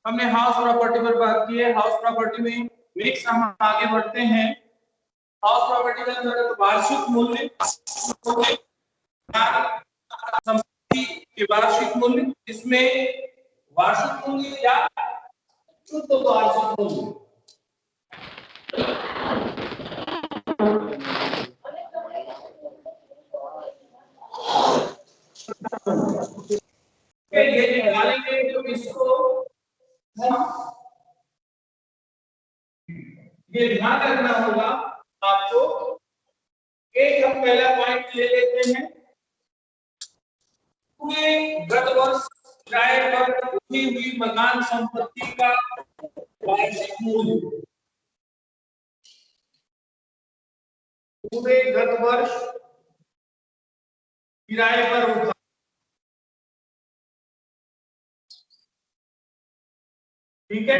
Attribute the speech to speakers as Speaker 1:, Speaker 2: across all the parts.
Speaker 1: हमने house property पर बात की है। हाउस प्रॉपर्टी में नेक्स्ट हम आगे बढ़ते हैं। हाउस प्रॉपर्टी के अंतर्गत वार्षिक मूल्य, संपत्ति के वार्षिक मूल्य, इसमें वार्षिक मूल्य या शुद्ध वार्षिक मूल्य, ये निकालेंगे तो इसको ये ध्यान रखना होगा आपको। एक हम पहला पॉइंट ले लेते हैं, पूरे गत वर्ष किराए पर उठी हुई मकान संपत्ति का वार्षिक मूल्य, पूरे गत वर्ष किराए पर उठा, ठीक है,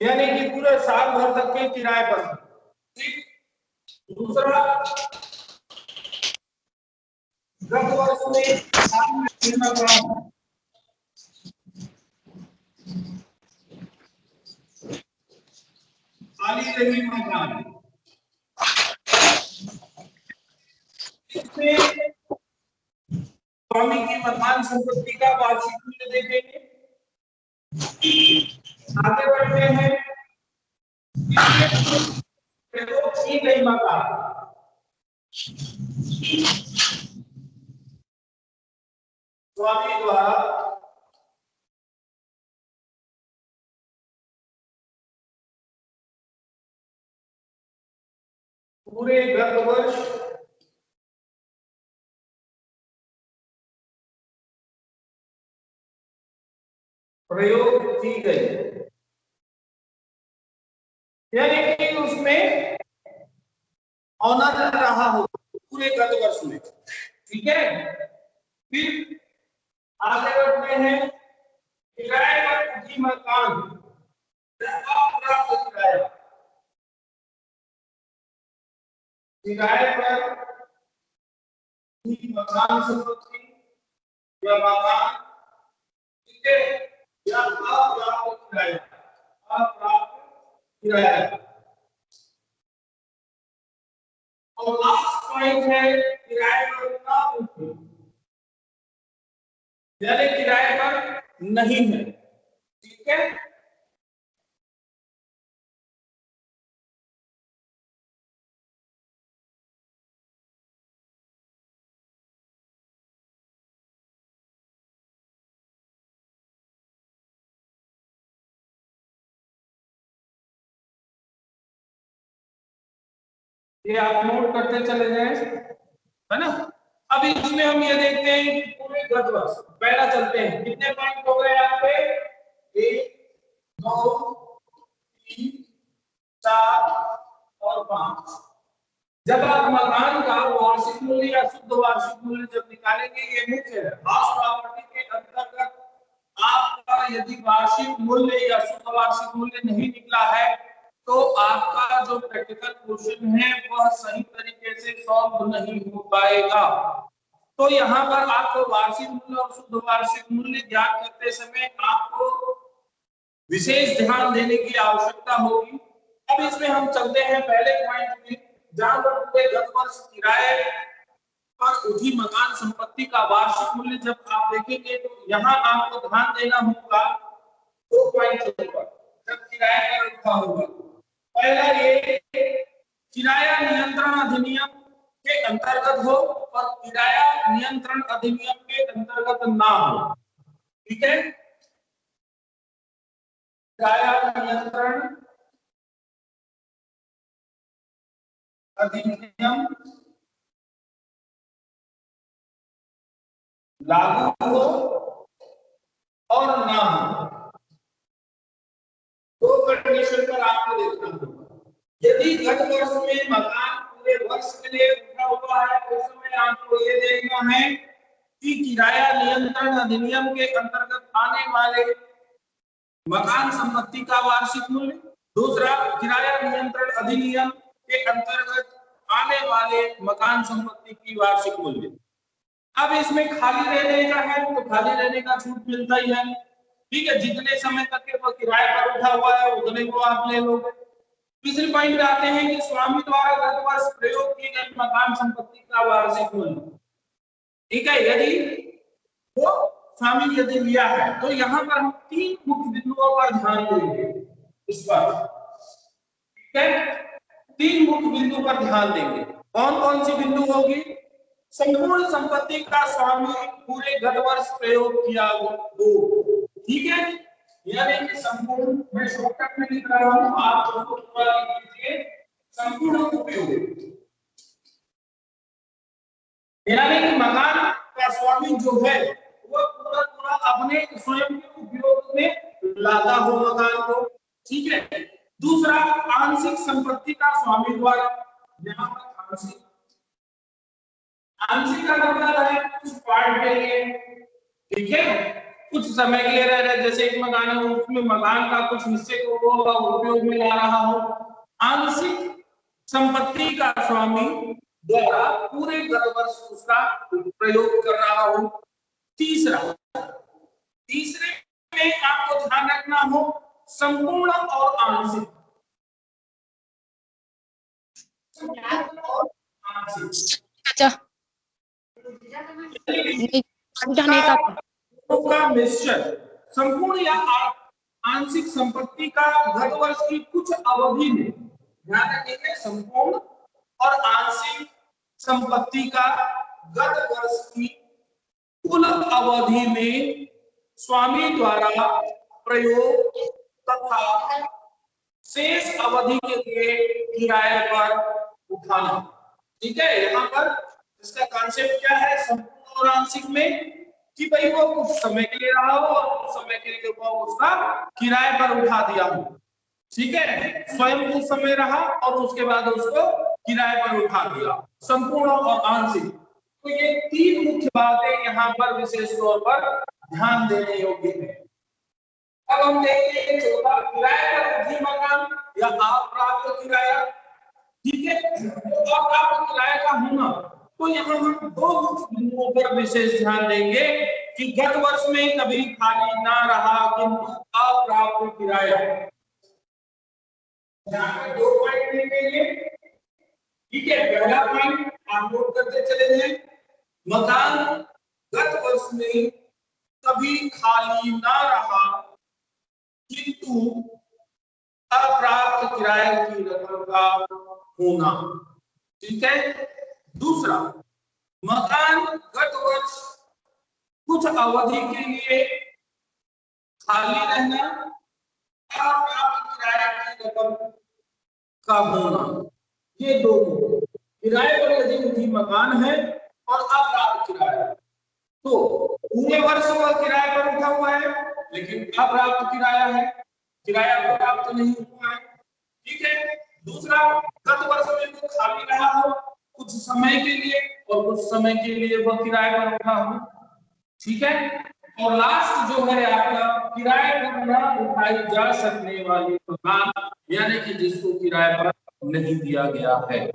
Speaker 1: यानी कि पूरे साल भर तक के किराए पर। ठीक, दूसरा गत वर्ष में खाली रही मकान, इसमें स्वामी की मकान संपत्ति का वार्षिक मूल्य देखेंगे। आगे बढ़ते हैं, की गई मकान, स्वामी द्वारा पूरे गत वर्ष प्रयोग की गई, यानी कि उसमें ऑनर रहा हो पूरे गत वर्ष में। ठीक है, फिर आगे बढ़ते हैं, किराए पर उठी मकान, किराया, किराए पर मकान संपत्ति या मकान, ठीक है, या अप्राप्त किराया, अप्राप्त किराया। और लास्ट पॉइंट है किराए पर ना उठे, यानी किराए पर नहीं है। ठीक है, ये आप नोट करते चले जाए, है ना। अब इसमें हम ये देखते हैं कि पूरे गत वर्ष पहला चलते हैं, कितने पॉइंट हो गए आपके, 1 2 3 4 और 5। जब आप मकान का वार्षिक मूल्य या शुद्ध वार्षिक मूल्य जब निकालेंगे, ये मुख्य है हाउस प्रॉपर्टी के अंतर्गत। आपका यदि वार्षिक मूल्य या शुद्ध वार्षिक मूल्य नहीं निकला है तो आपका जो प्रैक्टिकल क्वेश्चन है वह सही तरीके से सॉल्व नहीं हो पाएगा। तो यहाँ पर आपको वार्षिक मूल्य और शुद्ध वार्षिक मूल्य ज्ञात करते समय आपको विशेष ध्यान देने की आवश्यकता होगी। अब इसमें हम चलते हैं पहले पॉइंट में, जहां पर पूरे गत वर्ष किराए पर उठी मकान संपत्ति का वार्षिक मूल्य जब आप देखेंगे तो यहाँ आपको ध्यान देना होगा 2 पॉइंट पर जब किराए पर उठा होगा। पहला ये किराया नियंत्रण अधिनियम के अंतर्गत हो और किराया नियंत्रण अधिनियम के अंतर्गत ना हो। ठीक है, किराया नियंत्रण अधिनियम लागू हो और ना हो, 2 कंडीशन पर आपको देखना होगा। यदि गत वर्ष में मकान पूरे वर्ष के लिए उठा हुआ है उस समय आपको ये देखना है कि किराया नियंत्रण अधिनियम के अंतर्गत आने वाले मकान संपत्ति का वार्षिक मूल्य, दूसरा किराया नियंत्रण अधिनियम के अंतर्गत आने वाले मकान संपत्ति की वार्षिक मूल्य। अब इसमें खाली रहने का है तो खाली रहने का छूट मिलता ही है, ठीक है, जितने समय तक के वो किराए पर उठा हुआ है उतने को आप ले लोगे। तीसरे पॉइंट पे आते हैं कि स्वामी द्वारा गत वर्ष प्रयोग की गई मकान संपत्ति का वार्षिक मूल्य। ठीक है, यदि वो स्वामी यदि लिया है तो यहाँ पर हम तीन मुख्य बिंदुओं पर ध्यान देंगे इस पर। ठीक है, तीन मुख्य बिंदु पर ध्यान देंगे। कौन कौन सी बिंदु होगी? संपूर्ण संपत्ति का स्वामी पूरे गत वर्ष प्रयोग किया हो। ठीक है, यानी कि संपूर्ण, मैं शॉर्टकट में लिख रहा हूं, आप उसको पूरा लिख लीजिए। संपूर्ण उपयोग, यानी कि मकान का स्वामी जो है वो पूरा पूरा अपने स्वयं के उपयोग में लाता हो मकान को। ठीक है, दूसरा आंशिक संपत्ति का स्वामी द्वारा, यहाँ पर आंशिक, आंशिक का मतलब है कुछ पार्ट के लिए, ठीक है, कुछ समय के लिए रह रहे, जैसे एक मकान है उसमें मकान का कुछ हिस्से को वो उपयोग में ला रहा हो। आंशिक संपत्ति का स्वामी द्वारा पूरे गत वर्ष उसका प्रयोग कर रहा हो। तीसरा, तीसरे में आपको ध्यान रखना हो संपूर्ण और आंशिक। का मिश्रण संपूर्ण या आंशिक संपत्ति का गत वर्ष की कुछ अवधि में, ध्यान रखिए, संपूर्ण और आंशिक संपत्ति का गत वर्ष की कुल अवधि में स्वामी द्वारा प्रयोग तथा शेष अवधि के लिए किराए पर उठाना। ठीक है, यहाँ पर इसका कॉन्सेप्ट क्या है संपूर्ण और आंशिक में, कि भाई वो कुछ समय के लिए रहा हो और कुछ समय के लिए वो उसका किराए पर उठा दिया हो। ठीक है, स्वयं कुछ समय रहा और उसके बाद उसको किराए पर उठा दिया, संपूर्ण और आंशिक। तो ये तीन मुख्य बातें यहाँ पर विशेष तौर पर ध्यान देने योग्य है। अब हम देखते हैं चौथा, किराए पर उठी मकान या अप्राप्त किराया। ठीक है, तो अप्राप्त किराया का होना, तो यहाँ हम दो मुख्य बिंदुओं पर विशेष ध्यान देंगे कि गत वर्ष में कभी खाली ना रहा किंतु अप्राप्त किराया। यहाँ पे दो पॉइंट देंगे। ठीक है, पहला पॉइंट आप नोट करते चले जाएं, मकान गत वर्ष में कभी खाली ना रहा किंतु अप्राप्त किराए की रकम का होना। ठीक है, दूसरा, मकान गत वर्ष कुछ अवधि के लिए खाली रहना, अप्राप्त किराए की रकम का होना। ये दो, किराए पर यदि उठी मकान है और अप्राप्त किराया, तो पूरे वर्ष वह किराए पर उठा हुआ है लेकिन अप्राप्त किराया है, किराया प्राप्त नहीं हुआ है। ठीक है, दूसरा, गत वर्ष में वो खाली रहा हो कुछ समय के लिए और कुछ समय के लिए वो किराए पर उठा हो। ठीक है, और लास्ट जो है आपका किराए पर न उठाई जा सकने वाली मकान, यानी कि जिसको किराए पर नहीं दिया गया है।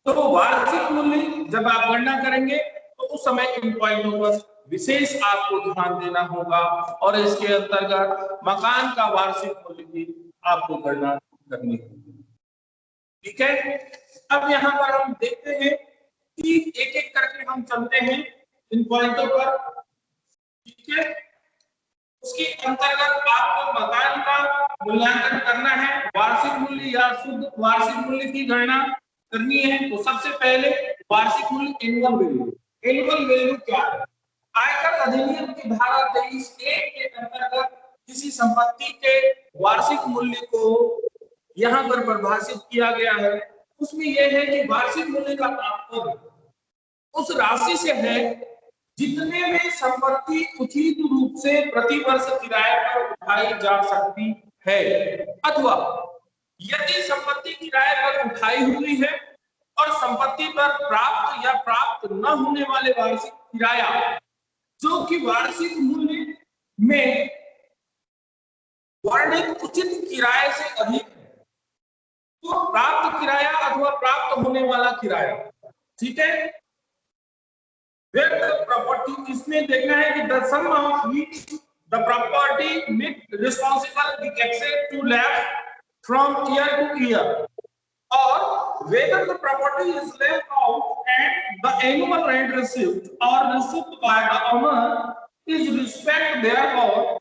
Speaker 1: तो वार्षिक मूल्य जब आप गणना करेंगे तो उस समय इन पॉइंटों पर विशेष आपको ध्यान देना होगा और इसके अंतर्गत मकान का वार्षिक मूल्य भी आपको गणना करनी होगी। ठीक है, अब यहाँ पर हम देखते हैं कि एक एक करके हम चलते हैं इन पॉइंटों पर। ठीक है, उसके अंतर्गत आपको मकान का मूल्यांकन करना है, वार्षिक मूल्य या शुद्ध वार्षिक मूल्य की गणना करनी है। तो सबसे पहले वार्षिक मूल्य, एनुअल वैल्यू। एनुअल वैल्यू क्या है? आयकर अधिनियम की धारा 23(1) के अंतर्गत किसी संपत्ति के वार्षिक मूल्य को यहाँ पर परिभाषित किया गया है। उसमें यह है कि वार्षिक मूल्य का तात्पर्य उस राशि से है जितने में संपत्ति उचित रूप से प्रति वर्ष किराए पर उठाई जा सकती है, अथवा यदि संपत्ति किराए पर उठाई हुई है और संपत्ति पर प्राप्त या प्राप्त न होने वाले वार्षिक किराया जो कि वार्षिक मूल्य में वर्णित उचित किराए से अधिक है, तो प्राप्त किराया अथवा प्राप्त होने वाला किराया। ठीक है, प्रॉपर्टी, इसमें देखना है कि the sum of each the property net responsible be access to left from year to year, or whether the property is left out and the annual rent received or received by the owner is respect therefore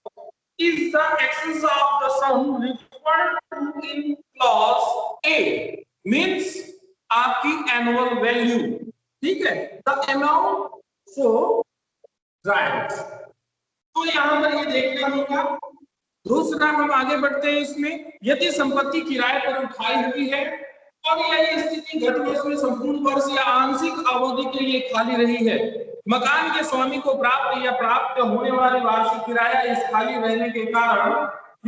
Speaker 1: is the excess of the sum referred to in clause A, means आपकी annual value, ठीक है, the amount so right। तो यहाँ पर ये देखना होगा। दूसरा हम आगे बढ़ते हैं इसमें, यदि संपत्ति किराए पर उठाई हुई है और यह स्थिति गत वर्ष में संपूर्ण वर्ष या आंशिक अवधि के लिए खाली रही है, मकान के स्वामी को प्राप्त या प्राप्त होने वाले वार्षिक किराया इस खाली रहने के कारण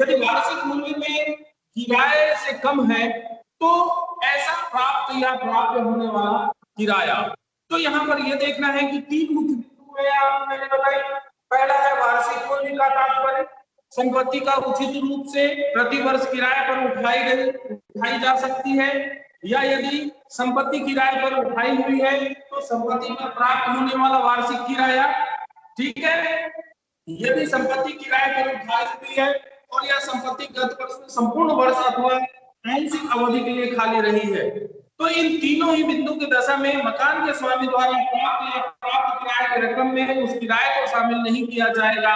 Speaker 1: यदि वार्षिक मूल्य में किराए से कम है तो ऐसा प्राप्त या प्राप्त होने वाला किराया। तो यहाँ पर यह देखना है कि तीन मुख्य बिंदु मैंने बताई। पहला है वार्षिक मूल्य का तात्पर्य संपत्ति का उचित रूप से प्रति वर्ष किराए पर उठाई जा सकती है, या यदि संपत्ति किराए पर उठाई हुई है तो संपत्ति पर प्राप्त होने वाला वार्षिक किराया, ठीक है। यदि संपत्ति किराए पर उठाई हुई है और यह संपत्ति गत वर्ष में संपूर्ण वर्ष अथवा आंशिक अवधि के लिए खाली रही है, तो इन तीनों ही बिंदु की दशा में मकान के स्वामी द्वारा प्राप्त या प्राप्त किराए की रकम में उस किराए को शामिल नहीं किया जाएगा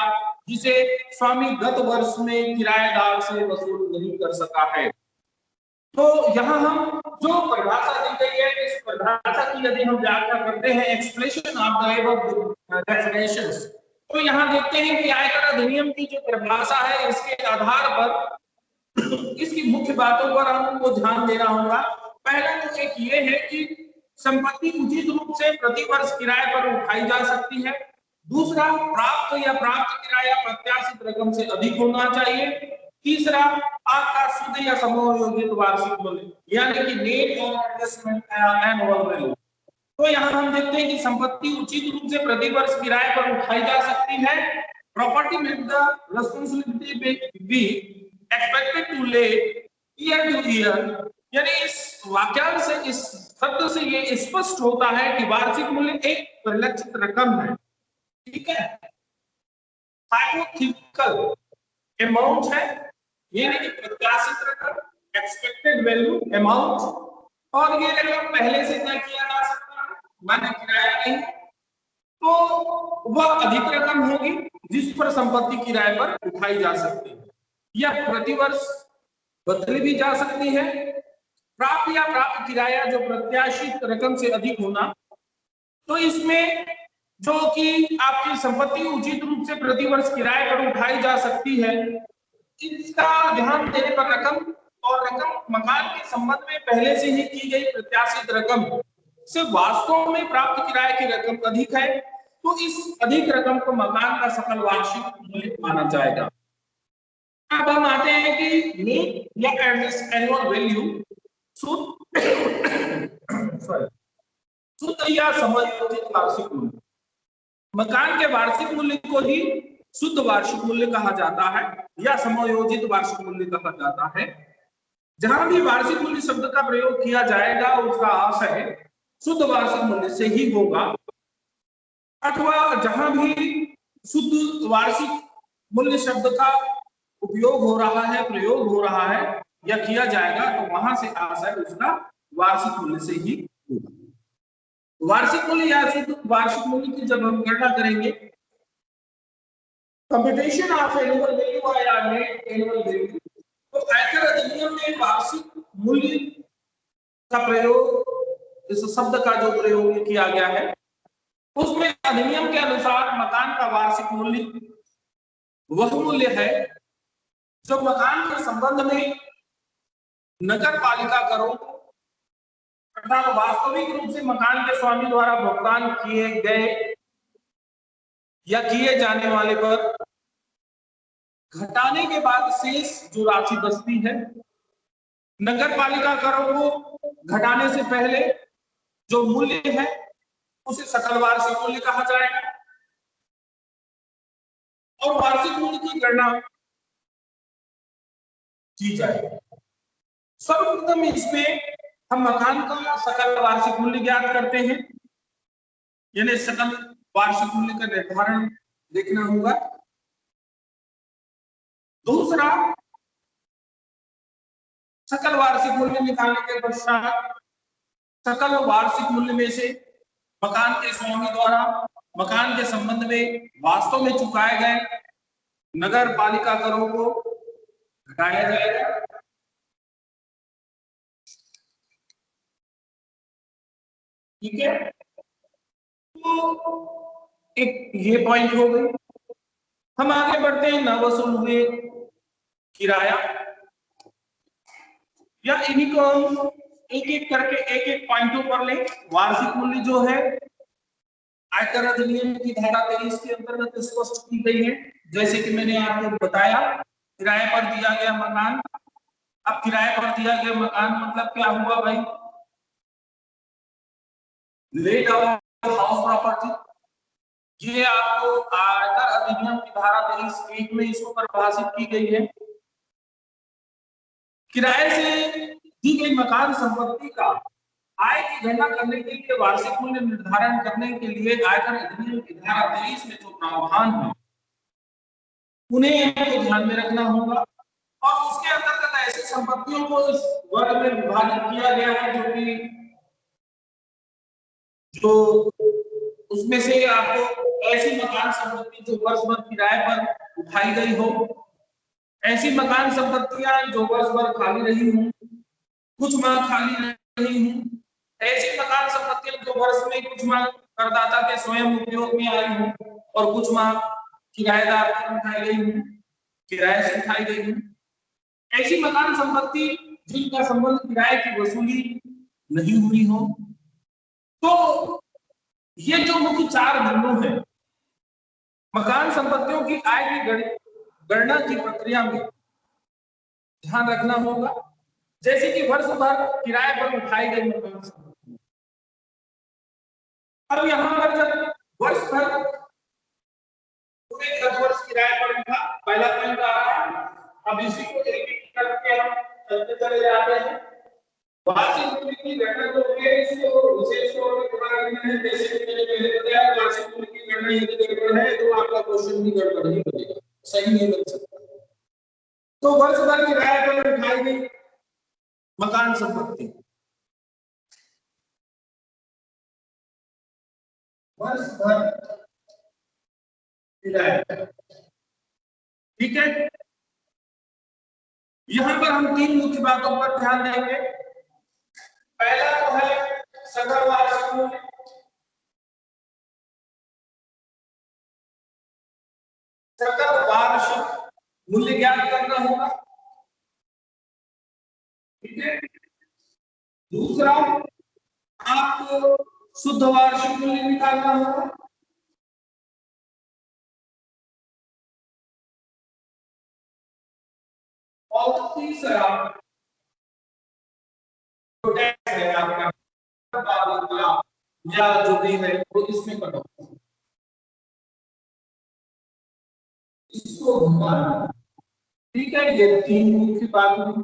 Speaker 1: जिसे स्वामी गत वर्ष में किराएदार से वसूल नहीं कर सका है। तो यहाँ हम जो परिभाषा दी गई है, इस परिभाषा की यदि हम व्याख्या करते हैं, expression of the above definitions, तो यहाँ देखते हैं कि आयकर अधिनियम की जो परिभाषा है इसके आधार पर इसकी मुख्य बातों पर हमको ध्यान देना होगा। पहला तो एक ये है कि संपत्ति उचित रूप से प्रति वर्ष किराए पर उठाई जा सकती है। दूसरा, प्राप्त या प्राप्त किराया प्रत्याशित रकम से अधिक होना चाहिए। तीसरा, आपका शुद्ध या समायोजित वार्षिक मूल्य यानी कि नेट और एडजस्टमेंट एनुअल वैल्यू। तो यहाँ हम देखते हैं कि संपत्ति उचित रूप से प्रति वर्ष किराए पर उठाई जा सकती है। प्रॉपर्टी में the responsibility be expected to ले ईयर टू ईयर, यानी इस वाक्यांश से, इस शब्द से ये स्पष्ट होता है कि वार्षिक मूल्य एक परिलक्षित रकम है, ठीक है, हाइपोथेटिकल अमाउंट है, यानी कि प्रत्याशित रकम, एक्सपेक्टेड वैल्यू अमाउंट, और ये रकम पहले से तय किया जा सकता है, माने किराया नहीं, तो वह अधिक रकम होगी जिस पर संपत्ति किराए पर उठाई जा सकती है, या प्रतिवर्ष बदली भी जा सकती है। प्राप्त या प्राप्त किराया जो प्रत्याशित रकम से अधिक होना, तो इसमें जो कि आपकी संपत्ति उचित रूप से प्रति वर्ष किराए पर उठाई जा सकती है, इसका ध्यान देने पर रकम और रकम मकान के संबंध में पहले से ही की गई प्रत्याशित रकम से वास्तव में प्राप्त किराए की रकम अधिक है, तो इस अधिक रकम को मकान का सकल वार्षिक मूल्य माना जाएगा। अब हम आते हैं कि नेट या एनुअल वैल्यू, शुद्ध या समायोजित वार्षिक मूल्य। मकान के वार्षिक मूल्य को ही शुद्ध वार्षिक मूल्य कहा जाता है या समायोजित वार्षिक मूल्य कहा जाता है। जहां भी वार्षिक मूल्य शब्द का प्रयोग किया जाएगा उसका आशय शुद्ध वार्षिक मूल्य से ही होगा, अथवा जहां भी शुद्ध वार्षिक मूल्य शब्द का उपयोग हो रहा है, प्रयोग हो रहा है या किया जाएगा, तो वहां से आशय उसका वार्षिक मूल्य से ही होगा। वार्षिक मूल्य या शुद्ध वार्षिक मूल्य की जब हम गणना करेंगे, कंप्यूटेशन ऑफ एनुअल वैल्यू या नेट एनुअल वैल्यू, तो आयकर अधिनियम में वार्षिक मूल्य का प्रयोग, इस शब्द का जो प्रयोग किया गया है, उसमें अधिनियम के अनुसार मकान का वार्षिक मूल्य वह मूल्य है जो मकान के संबंध में नगर पालिका करों अर्थात वास्तविक रूप से मकान के स्वामी द्वारा भुगतान किए गए या किए जाने वाले पर घटाने के बाद शेष जो राशि बचती है। नगर पालिका करों को घटाने से पहले जो मूल्य है उसे सकल वार्षिक मूल्य कहा जाएगा, और वार्षिक मूल्य की गणना की जाएगी। सर्वप्रथम इसमें हम मकान का सकल वार्षिक मूल्य ज्ञात करते हैं, यानी सकल वार्षिक मूल्य का निर्धारण देखना होगा। दूसरा, सकल वार्षिक मूल्य निकालने के पश्चात सकल वार्षिक मूल्य में से मकान के स्वामी द्वारा मकान के संबंध में वास्तव में चुकाए गए नगर पालिका करों को घटाया जाएगा। ठीक है, तो एक ये पॉइंट हो गई। हम आगे बढ़ते हैं, न वसूल हुए किराया, या इन्हीं को हम एक एक करके एक एक पॉइंटों पर ले। वार्षिक मूल्य जो है आयकर अधिनियम की धारा 23 के अंतर्गत स्पष्ट की गई है। जैसे कि मैंने आपको बताया, किराए पर दिया गया मकान। अब किराए पर दिया गया मकान मतलब क्या हुआ भाई? Let house property. ये आपको आयकर अधिनियम की धारा 23(1) में इसको परिभाषित की गई है। किराए से दी गई मकान संपत्ति का आय की गणना करने के लिए वार्षिक मूल्य निर्धारण करने के लिए आयकर अधिनियम की धारा 23 में जो प्रावधान है उन्हें आपको ध्यान में रखना होगा। और उसके अंतर्गत ऐसी संपत्तियों को इस वर्ग में विभाजित किया गया है जो उसमें से आपको ऐसी मकान संपत्ति जो वर्ष भर किराए पर उठाई गई हो, ऐसी मकान संपत्तियां जो वर्ष भर खाली रही हूं, कुछ माह खाली रही हूं, ऐसी मकान संपत्तियां जो वर्ष में कुछ माह करदाता के स्वयं उपयोग में आई हूं और कुछ माह किराएदार पर उठाई गई हूं, किराए से उठाई गई हूं, ऐसी मकान संपत्ति जिनका संबंध किराए की वसूली नहीं हुई हो। तो ये जो मुख्य 4 बिंदु है मकान संपत्तियों की आय की गणना की प्रक्रिया में ध्यान रखना होगा। जैसे कि वर्ष भर किराए पर उठाई गई मकान संपत्ति, अब यहां पर जब वर्ष भर पूरे 10 वर्ष किराए पर उठा, पहला पॉइंट आ रहा है। अब इसी को एक एक करके हम चलते चले जाते हैं। वार्षिक मूल्य की गणना जो है इसको विशेष तौर पर थोड़ा करना है। जैसे कि मैंने पहले बताया, वार्षिक मूल्य की गणना यदि गड़बड़ है तो आपका क्वेश्चन भी गड़बड़ ही बनेगा, सही नहीं बन सकता। तो वर्ष भर किराए पर उठाई गई मकान संपत्ति, वर्ष भर किराए, ठीक है। यहां पर हम 3 मुख्य बातों पर ध्यान देंगे। पहला तो है सकल वार्षिक मूल्य, सकल वार्षिक मूल्य ज्ञात करना होगा, ठीक है। दूसरा, आपको शुद्ध वार्षिक मूल्य निकालना होगा, और तीसरा जो टैक्स है आपका या जो भी है वो इसमें कट ऑफ, इसको घटाना, ठीक है। ये 3 मुख्य बात हुई।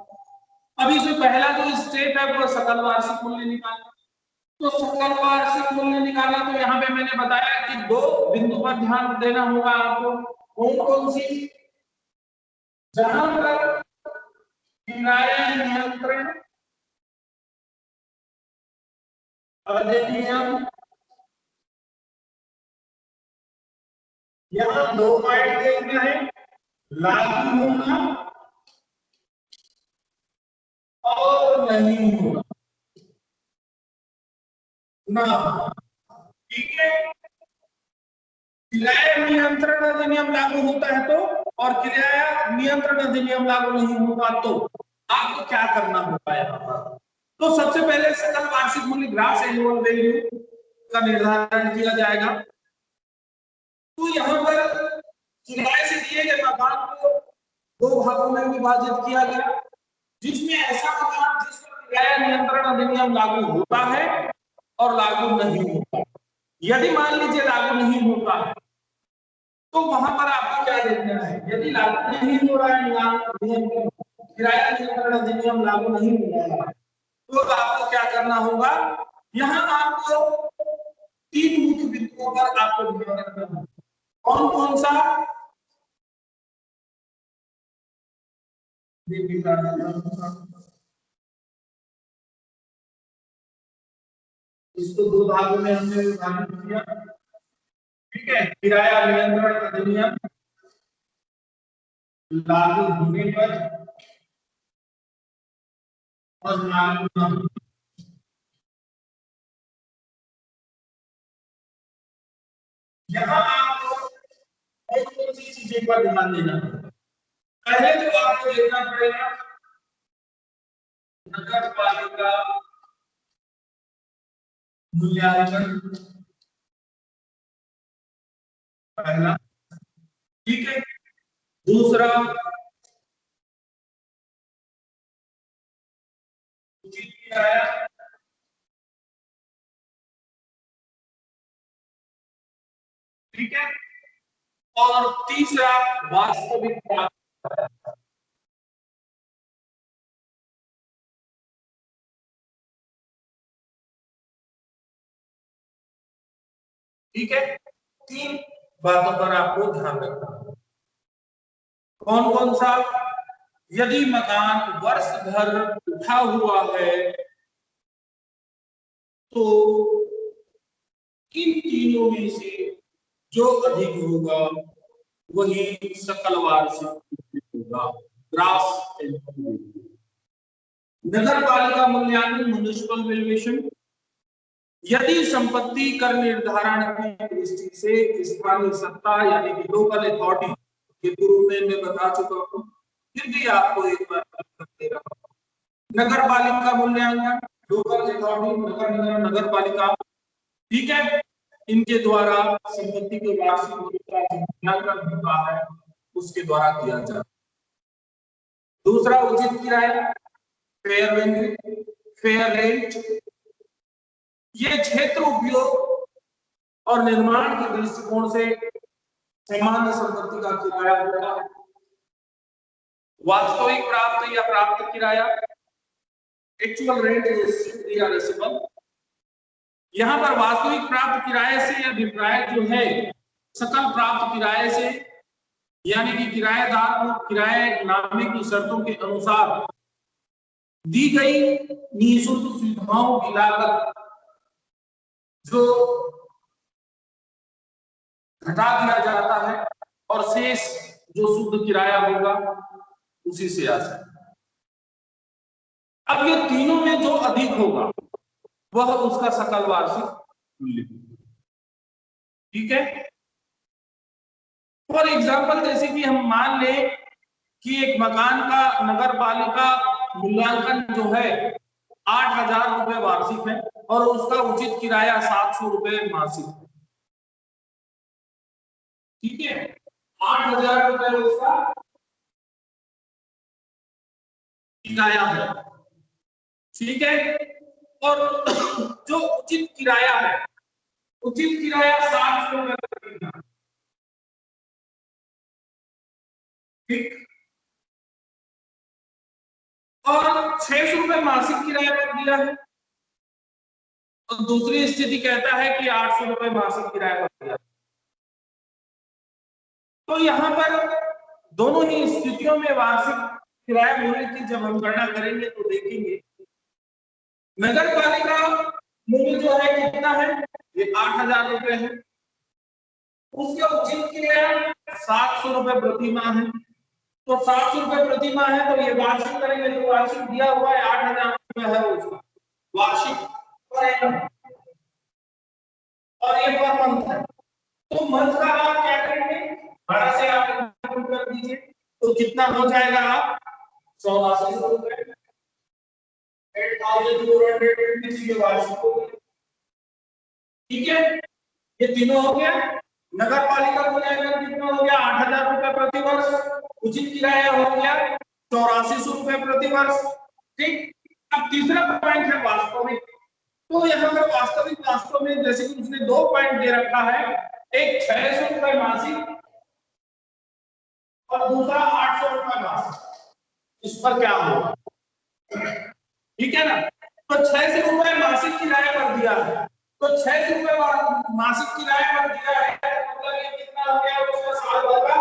Speaker 1: अब इसमें पहला जो स्टेप है वो सकल वार्षिक मूल्य निकालना। तो सकल वार्षिक मूल्य निकालना, तो यहाँ पे मैंने बताया कि 2 बिंदु पर ध्यान देना होगा आपको। कौन कौन सी? जहां पर किराया नियंत्रण अधिनियम, यहाँ 2 पॉइंट देखना है, लागू होना और नहीं होना ना, ठीक है। किराया नियंत्रण अधिनियम लागू होता है तो, और किराया नियंत्रण अधिनियम लागू नहीं होगा तो आपको क्या करना होगा यहाँ पर? तो सबसे पहले सकल वार्षिक मूल्य ग्रॉस एनुअल वैल्यू का निर्धारण किया जाएगा। तो यहाँ पर किराए से दिए गए मकान को 2 भागों में विभाजित किया गया, जिसमें ऐसा मकान जिस पर किराया नियंत्रण अधिनियम लागू होता है और लागू नहीं होता। यदि मान लीजिए लागू नहीं होता है तो वहां पर आपको क्या देखना है? यदि लागू नहीं हो रहा है, किराया नियंत्रण अधिनियम लागू नहीं हो रहा है, तो आपको क्या करना होगा? यहाँ आपको 3 मुख्य बिंदुओं पर आपको ध्यान रखना है। कौन कौन सा? ये भी कर देता हूं। इसको दो भागों में हमने विभाजित किया। ठीक है, किराया नियंत्रण अधिनियम लागू होने पर और लागू न होने पर। यहाँ आपको कौन सी चीजें पर ध्यान देना है। पहले तो आपको देखना पड़ेगा नगर पालिका मूल्यांकन, पहला। ठीक है, दूसरा उचित किराया, ठीक है, और तीसरा वास्तविक प्राप्त। ठीक है, तीन बातों पर आपको ध्यान रखना है। कौन कौन सा? यदि मकान वर्ष भर उठा हुआ है तो इन तीनों में से जो अधिक होगा वही सकल वार्षिक होगा, ग्रास इनकम। नगर पालिका मूल्यांकन, म्युनिसिपल वैल्यूएशन। यदि संपत्ति कर निर्धारण की दृष्टि से स्थानीय सत्ता यानी कि लोकल अथॉरिटी के पूर्व में मैं बता चुका हूं, फिर भी आपको एक बार दे रहा हूं। नगर पालिका मूल्यांकन, लोकल अथॉरिटी, नगर निगम, नगर पालिका, ठीक है, इनके द्वारा संपत्ति के वार्षिक मूल्य का मूल्यांकन होता है, उसके द्वारा किया जाता है। दूसरा उचित किराया, फेयर रेंट, फेयर रेंट। ये क्षेत्र उपयोग और निर्माण के दृष्टिकोण से सामान्य संपत्ति का किराया होता है। वास्तविक प्राप्त या प्राप्त किराया, एक्चुअल रेंट या रेसिबल। यहाँ पर वास्तविक प्राप्त किराए से अभिप्राय जो है सकल प्राप्त किराए से, यानी कि किराएदार को किराएनामे की शर्तों के अनुसार दी गई निःशुल्क सुविधाओं की लागत जो घटा दिया जाता है और शेष जो शुद्ध किराया होगा उसी से आ सकता है। अब ये तीनों में जो अधिक होगा वह उसका सकल वार्षिक मूल्य। ठीक है, फॉर एग्जाम्पल जैसे कि हम मान लें कि एक मकान का नगर पालिका मूल्यांकन जो है 8,000 रुपए वार्षिक है और उसका उचित किराया 700 रुपए मासिक है। ठीक है, 8,000 रुपए उसका किराया है। ठीक है, और जो उचित किराया है, उचित किराया 700 रुपए प्रति महीना। ठीक, और 600 रुपए मासिक किराया कर दिया है। और दूसरी स्थिति कहता है कि 800 रुपए मासिक किराया कर दिया। तो यहाँ पर दोनों ही स्थितियों में वार्षिक किराया मूल्य की जब हम गणना करेंगे तो देखेंगे नगर पालिका मूल्य जो है कितना है, ये 8,000 रुपए है। उसके उचित किराया 700 रुपए प्रति माह है। तो 700 रुपए प्रति माह है तो ये वार्षिक करेंगे तो वार्षिक दिया हुआ है 8,000 रुपए है उसका वार्षिक पर, और ये पर मंथ है। तो मंथ का आप क्या करेंगे, 12 से आप कर दीजिए तो कितना हो जाएगा आप 8400 रुपए, 8,420 के वार्षिक हो गए। ठीक है, ये तीनों हो गया। नगर पालिका मूल्यांकन कितना हो गया, 8,000 रुपए प्रति वर्ष। उचित किराया हो गया 8400 रुपए प्रति वर्ष। ठीक, अब तीसरा पॉइंट है वास्तविक। तो यहाँ पर वास्तव में जैसे कि उसने 2 पॉइंट दे रखा है, एक 600 रुपए मासिक और दूसरा 800 रुपए मासिक। इस पर क्या होगा, ठीक है ना। तो 600 रुपए मासिक किराया कर दिया है, तो 600 रुपए मासिक किराया कर दिया है मतलब ये कितना हो गया उसका साल भर का।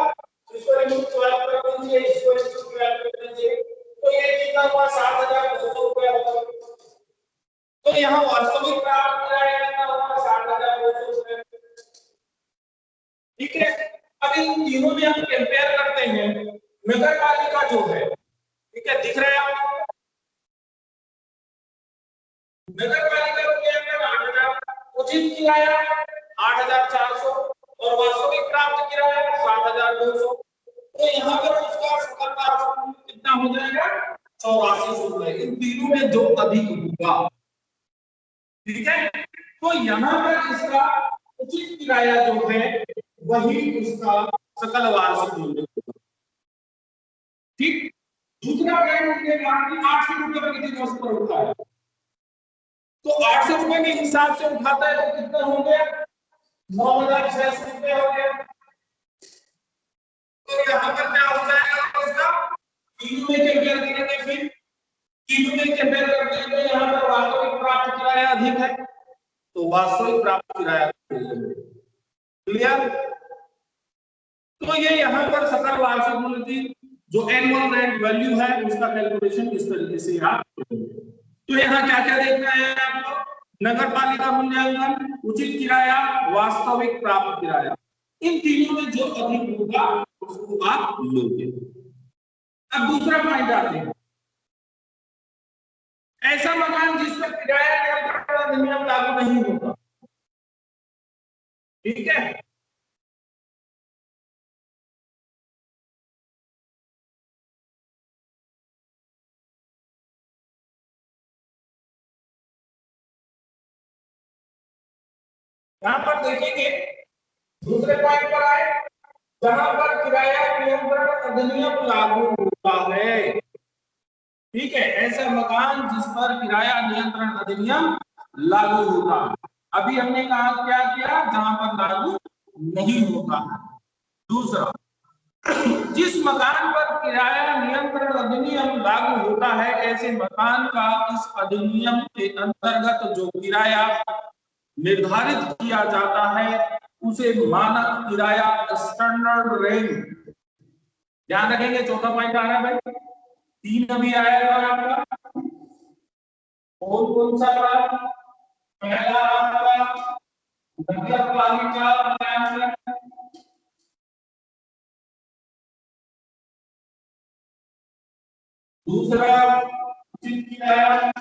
Speaker 1: इसको 12 कर दीजिए, इसको 12 कर दीजिए, नगर पालिका जो है, ठीक है, दिख रहा है आपको? नगर पालिका के अंदर 8,000 उचित किराया 8,400 और वास्तविक प्राप्त किराया 7,200। तो यहाँ पर उसका सकल वार्षिक मूल्य कितना हो जाएगा? 84 रुपए। इन तीनों में जो अधिक होगा, ठीक है, तो यहाँ पर इसका उचित किराया जो है वही उसका सकल वार्षिक मूल्य होगा। ठीक, दूसरा पॉइंट ये 800 रुपए प्रति वर्ष पर उठा है, तो 800 रुपए के हिसाब से उठाता है तो कितना हो गया? 9,600 रुपए हो गया। तो यहाँ पर क्या हो जाएगा उसका? तीनों में कंपेयर करेंगे, फिर तीनों में कंपेयर करते हैं तो यहाँ पर वास्तविक प्राप्त किराया अधिक है, तो वास्तविक प्राप्त किराया क्लियर। तो ये यहाँ पर सकल वार्षिक मूल्य की जो एनुअल रेंट वैल्यू है उसका कैलकुलेशन इस तरीके से आप करेंगे। तो यहाँ क्या क्या देखना है आपको? नगर पालिका मूल्यांकन, उचित किराया, वास्तविक प्राप्त किराया, इन तीनों में जो अधिक होगा उसको आप लोगे। अब दूसरा पॉइंट आते हैं, ऐसा मकान जिस पर किराया नियंत्रण अधिनियम लागू नहीं होता, ठीक है, यहां पर देखेंगे दूसरे पॉइंट पर आए, जहां पर किराया नियंत्रण अधिनियम लागू होता है, ठीक है, ऐसा मकान जिस पर किराया नियंत्रण अधिनियम लागू होता है। अभी हमने कहा क्या किया? जहां पर लागू नहीं होता है। दूसरा, जिस मकान पर किराया नियंत्रण अधिनियम लागू होता है, ऐसे मकान का इस अधिनियम के अंतर्गत जो किराया निर्धारित किया जाता है उसे मानक किराया स्टैंडर्ड रेंट, ध्यान रखेंगे। चौथा पॉइंट आ रहा है भाई, 3 अभी आएगा आपका, और कौन सा रहा? पहला आपका नगर पालिका मूल्यांकन, दूसरा उचित किराया,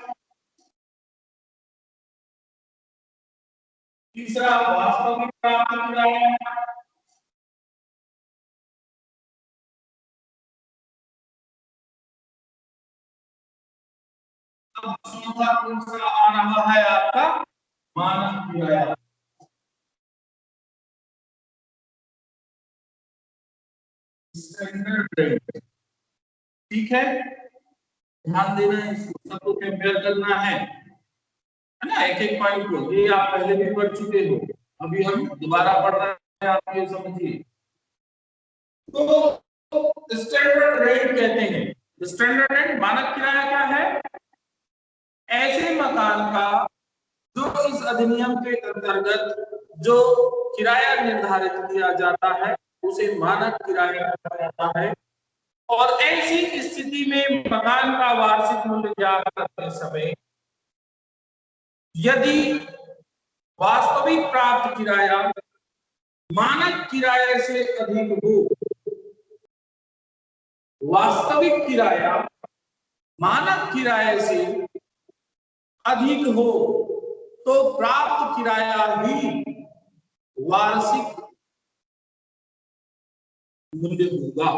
Speaker 1: तीसरा वास्तविक प्राप्त किराया, अब चौथा कौन सा आ रहा है आपका? मानक किराया। स्टैंडर्ड रेट, ठीक है, ध्यान देना है, इसको सबको कंपेयर करना है ना, एक एक पॉइंट को। ये आप पहले भी पढ़ चुके हो, अभी हम दोबारा पढ़ रहे हैं, आप ये समझिए। तो स्टैंडर्ड रेट कहते हैं, स्टैंडर्ड रेट मानक किराया क्या है? ऐसे मकान का जो इस अधिनियम के अंतर्गत जो किराया निर्धारित किया जाता है उसे मानक किराया कहा जाता है। और ऐसी स्थिति में मकान का वार्षिक मूल्य ज्ञात करते समय यदि वास्तविक प्राप्त किराया मानक किराए से अधिक हो, वास्तविक किराया मानक किराए से अधिक हो, तो प्राप्त किराया ही वार्षिक मूल्य होगा,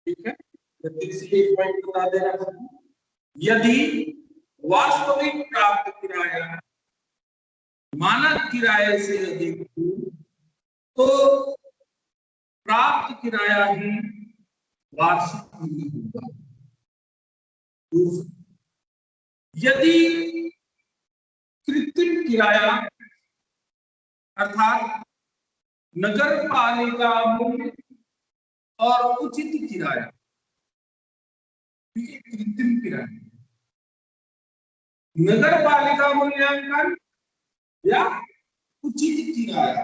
Speaker 1: ठीक है। एक पॉइंट बता दे रहा हूं, यदि वास्तविक प्राप्त किराया मानक किराए से अधिक हो तो प्राप्त किराया ही वार्षिक मूल्य होगा। यदि कृत्रिम किराया अर्थात नगर पालिका मूल्य और उचित किराया, कृत्रिम किराया, नगर पालिका मूल्यांकन या उचित किराया,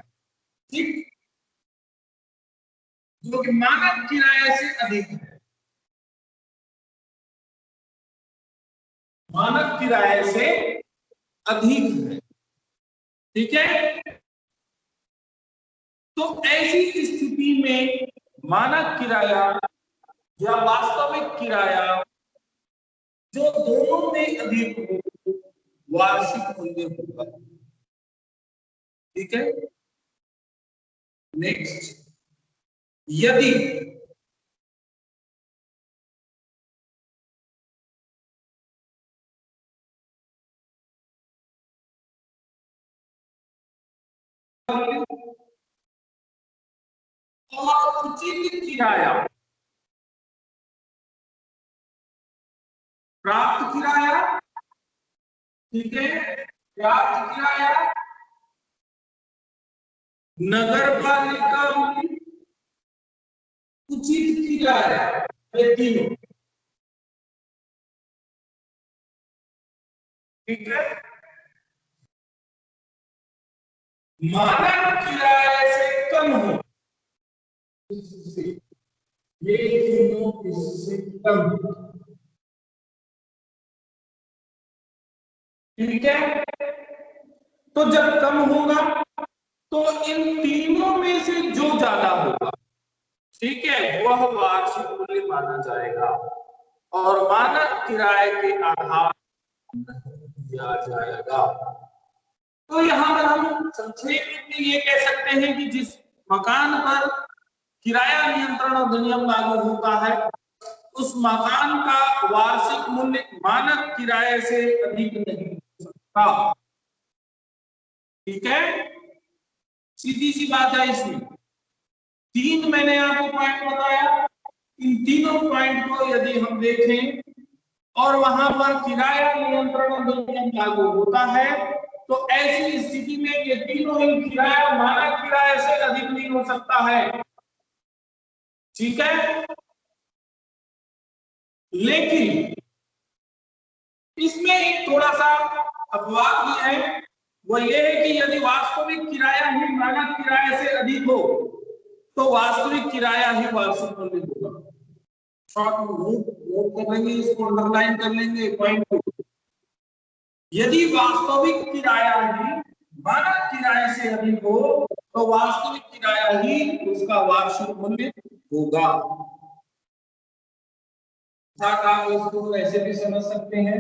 Speaker 1: ठीक, जो कि मानक किराए से अधिक है, मानक किराए से अधिक है, ठीक है। तो ऐसी स्थिति में मानक किराया या वास्तविक किराया जो दोनों में अधिक हो, वार्षिक मूल्य होगा। ठीक है, नेक्स्ट, यदि और उचित किराया, प्राप्त किराया, ठीक है, प्राप्त किराया, नगर पालिका में उचित किराया, ये तीनों, ठीक है, मानक किराए से कम हो, ये तीनों इससे कम, ठीक है। तो जब कम होगा तो इन तीनों में से जो ज्यादा होगा, ठीक है, वह वार्षिक मूल्य माना जाएगा और मानक किराए के आधार दिया जाएगा। तो यहां पर हम संक्षेप में ये कह सकते हैं कि जिस मकान पर किराया नियंत्रण अधिनियम लागू होता है, उस मकान का वार्षिक मूल्य मानक किराए से अधिक नहीं हो सकता। ठीक है, सीधी सी बात है। इसमें तीन मैंने आपको पॉइंट बताया, इन तीनों पॉइंट को यदि हम देखें और वहां पर किराया नियंत्रण अधिनियम लागू होता है, तो ऐसी स्थिति में ये तीनों ही किराया मानक किराए से अधिक नहीं हो सकता है। ठीक है, लेकिन इसमें एक थोड़ा सा अपवाद भी है, वो ये है कि यदि वास्तविक किराया ही मानक किराए से अधिक हो, तो वास्तविक किराया ही वार्षिक मूल्य होगा। शॉर्ट नोट कर लेंगे, इसको अंडरलाइन कर लेंगे पॉइंट को। यदि वास्तविक किराया ही मानक किराए से अधिक हो, तो वास्तविक किराया ही उसका वार्षिक मूल्य होगा। आप इसको ऐसे भी समझ सकते हैं,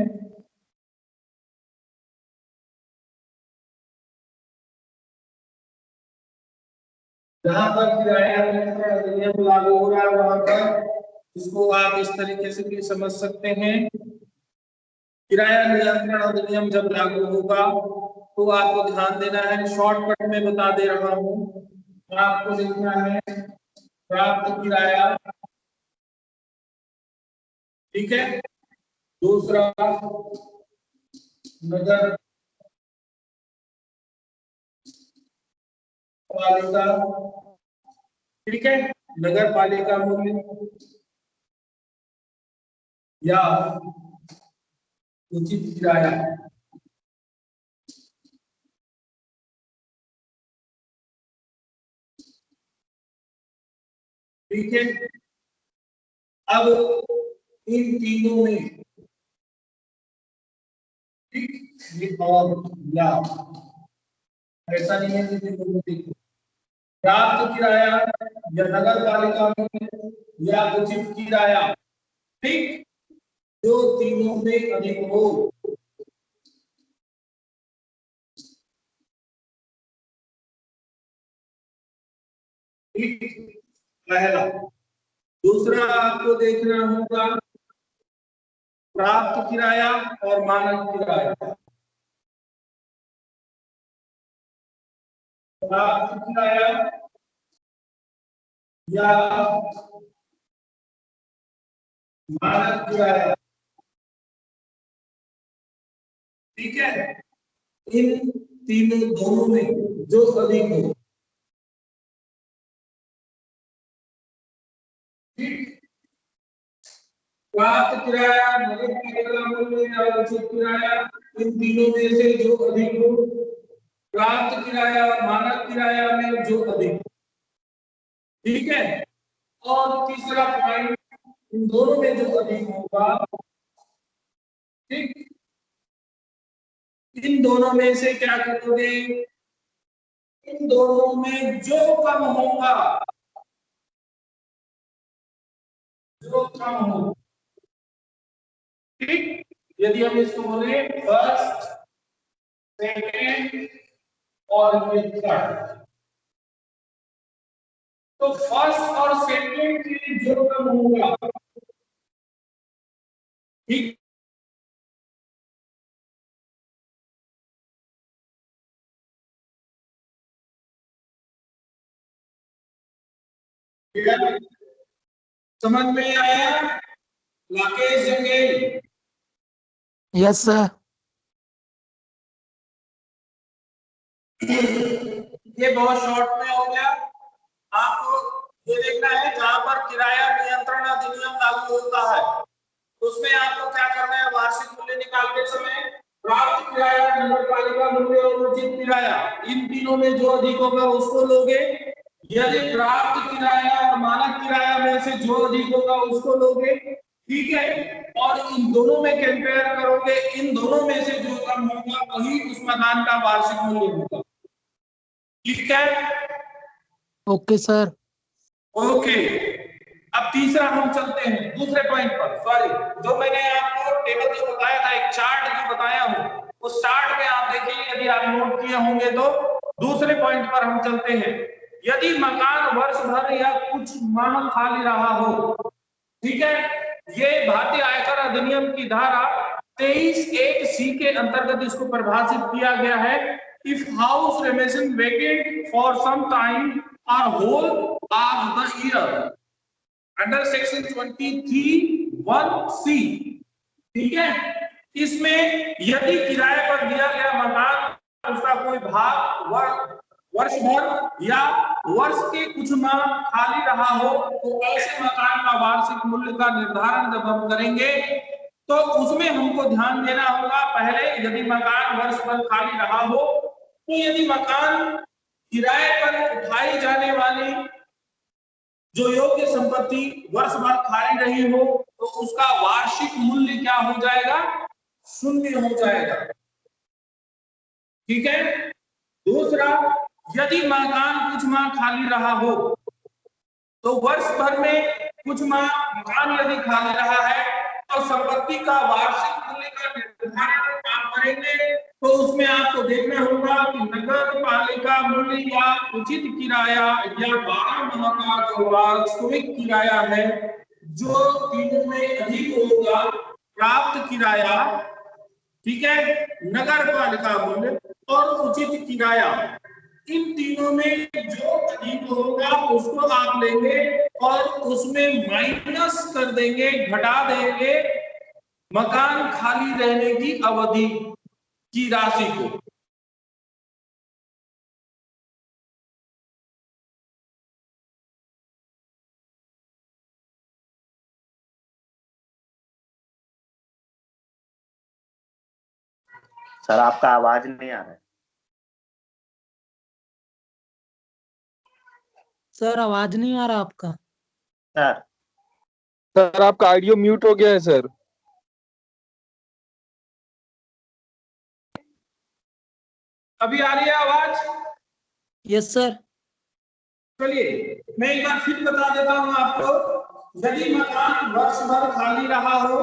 Speaker 1: जहां पर किराया नियंत्रण अधिनियम लागू हो रहा है वहां पर इसको आप इस तरीके से भी समझ सकते हैं। किराया नियंत्रण अधिनियम जब लागू होगा तो आपको ध्यान देना है, शॉर्टकट में बता दे रहा हूं, आपको लिखना है प्राप्त किराया, ठीक है, दूसरा नगर पालिका, ठीक है, नगर पालिका मूल्य या उचित किराया, ठीक है। अब इन तीनों में, ठीक, और या ऐसा नहीं है कि प्राप्त किराया या नगर पालिका में या उचित किराया, ठीक, जो तीनों में अधिक हो, ठीक, पहला। दूसरा आपको देखना होगा प्राप्त किराया और मानक किराया, प्राप्त किराया या मानक किराया, ठीक है, इन तीनों दोनों में जो अधिक हो, ठीक, प्राप्त किराया, नगर पालिका मूल्य या उचित किराया, इन तीनों में से जो अधिक हो, प्राप्त किराया और मानक किराया में जो अधिक, ठीक है। और तीसरा पॉइंट, इन दोनों में जो अधिक होगा, ठीक, इन दोनों में से क्या करोगे, इन दोनों में जो कम होगा जो कम हो, ठीक। यदि हम इसको बोले फर्स्ट, सेकेंड और थर्ड, तो फर्स्ट और सेकेंड के जो कम होगा, ठीक, समझ में आया राकेश जंगेल?
Speaker 2: Yes sir.
Speaker 1: ये बहुत शॉर्ट में हो गया। आपको ये देखना है जहां पर किराया नियंत्रण अधिनियम लागू होता है उसमें आपको क्या करना है, वार्षिक मूल्य निकालते समय प्राप्त किराया, नगरपालिका मूल्य और उचित किराया, इन तीनों में जो अधिक होगा उसको लोगे। यदि प्राप्त किराया और मानक किराया में से जो अधिक होगा उसको लोगे, ठीक है। और इन दोनों में कंपेयर करोगे, इन दोनों में से जो कम होगा वही उस मकान का वार्षिक मूल्य होगा, ठीक है।
Speaker 2: Okay sir.
Speaker 1: ओके, अब तीसरा हम चलते हैं दूसरे पॉइंट पर। सॉरी, जो मैंने आपको टेबल जो बताया था, एक चार्ट जो बताया हूं, उस चार्ट में आप देखिए, यदि आप नोट किए होंगे तो दूसरे पॉइंट पर हम चलते हैं। यदि मकान वर्ष भर या कुछ माह खाली रहा हो, ठीक है, ये भारतीय आयकर अधिनियम की धारा 23(1)(c) के अंतर्गत इसको परिभाषित किया गया है। If house remains vacant for some time और whole of the year under section 23(1)(c), ठीक है। इसमें यदि किराए पर दिया गया मकान उसका कोई भाग वर्ष भर या वर्ष के कुछ माह खाली रहा हो, तो ऐसे मकान का वार्षिक मूल्य का निर्धारण जब हम करेंगे तो उसमें हमको ध्यान देना होगा। पहले यदि मकान वर्ष भर खाली रहा हो, तो यदि मकान किराए पर उठाई जाने वाली जो योग्य संपत्ति वर्ष भर खाली रही हो, तो उसका वार्षिक मूल्य क्या हो जाएगा, शून्य हो जाएगा, ठीक है। दूसरा, यदि मकान कुछ माह खाली रहा हो, तो वर्ष भर में कुछ माह मकान यदि खाली रहा है तो संपत्ति का वार्षिक मूल्य का निर्धारण आप करेंगे, तो उसमें आपको देखना होगा कि नगर पालिका मूल्य या उचित किराया या 12 माह का जो वास्तविक किराया है, जो तीनों में अधिक होगा, प्राप्त किराया, ठीक है, नगर पालिका मूल्य और उचित किराया, इन तीनों में जो अधिक होगा उसको आप लेंगे और उसमें माइनस कर देंगे, घटा देंगे मकान खाली रहने की अवधि की राशि को।
Speaker 3: सर आपका आवाज नहीं आ रहा है।
Speaker 2: सर आवाज नहीं आ रहा आपका।
Speaker 3: सर
Speaker 4: सर आपका ऑडियो म्यूट हो गया है सर।
Speaker 1: अभी आ रही है आवाज?
Speaker 2: Yes sir.
Speaker 1: चलिए मैं एक बार फिर बता देता हूं आपको। यदि मकान वर्ष भर खाली रहा हो,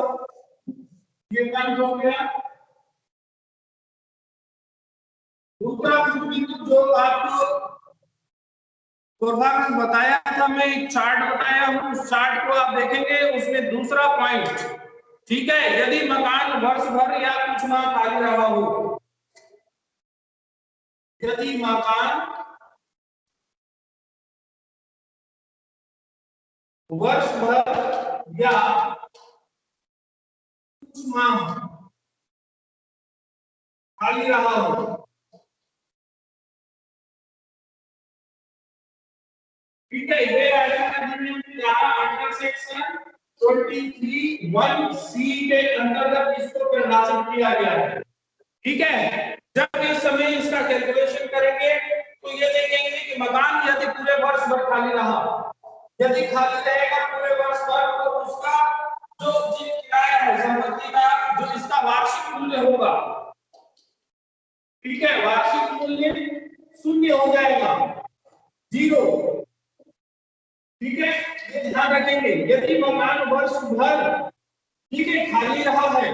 Speaker 1: ये पॉइंट हो गया। दूसरा बिंदु जो आपको पूर्वाग्रह बताया था, मैं एक चार्ट बताया हूं, उस चार्ट को आप देखेंगे, उसमें दूसरा पॉइंट, ठीक है, यदि मकान वर्ष भर या कुछ माह खाली रहा हो, यदि मकान वर्ष भर या कुछ माह खाली रहा हो, ठीक है, ये अधिनियम की धारा अंडर सेक्शन 23(1)(c) के अंतर्गत इसको परिभाषित किया गया है, ठीक है। जब इस समय इसका कैलकुलेशन करेंगे तो ये देखेंगे कि मकान यदि पूरे वर्ष भर खाली रहा, यदि खाली रहेगा पूरे वर्ष भर, तो उसका जो उचित किराया है संपत्ति का, जो इसका वार्षिक मूल्य होगा, ठीक है, वार्षिक मूल्य शून्य हो जाएगा, जीरो, ठीक है, ये ध्यान रखेंगे। यदि यदि मकान वर्ष भर ठीक है खाली रहा है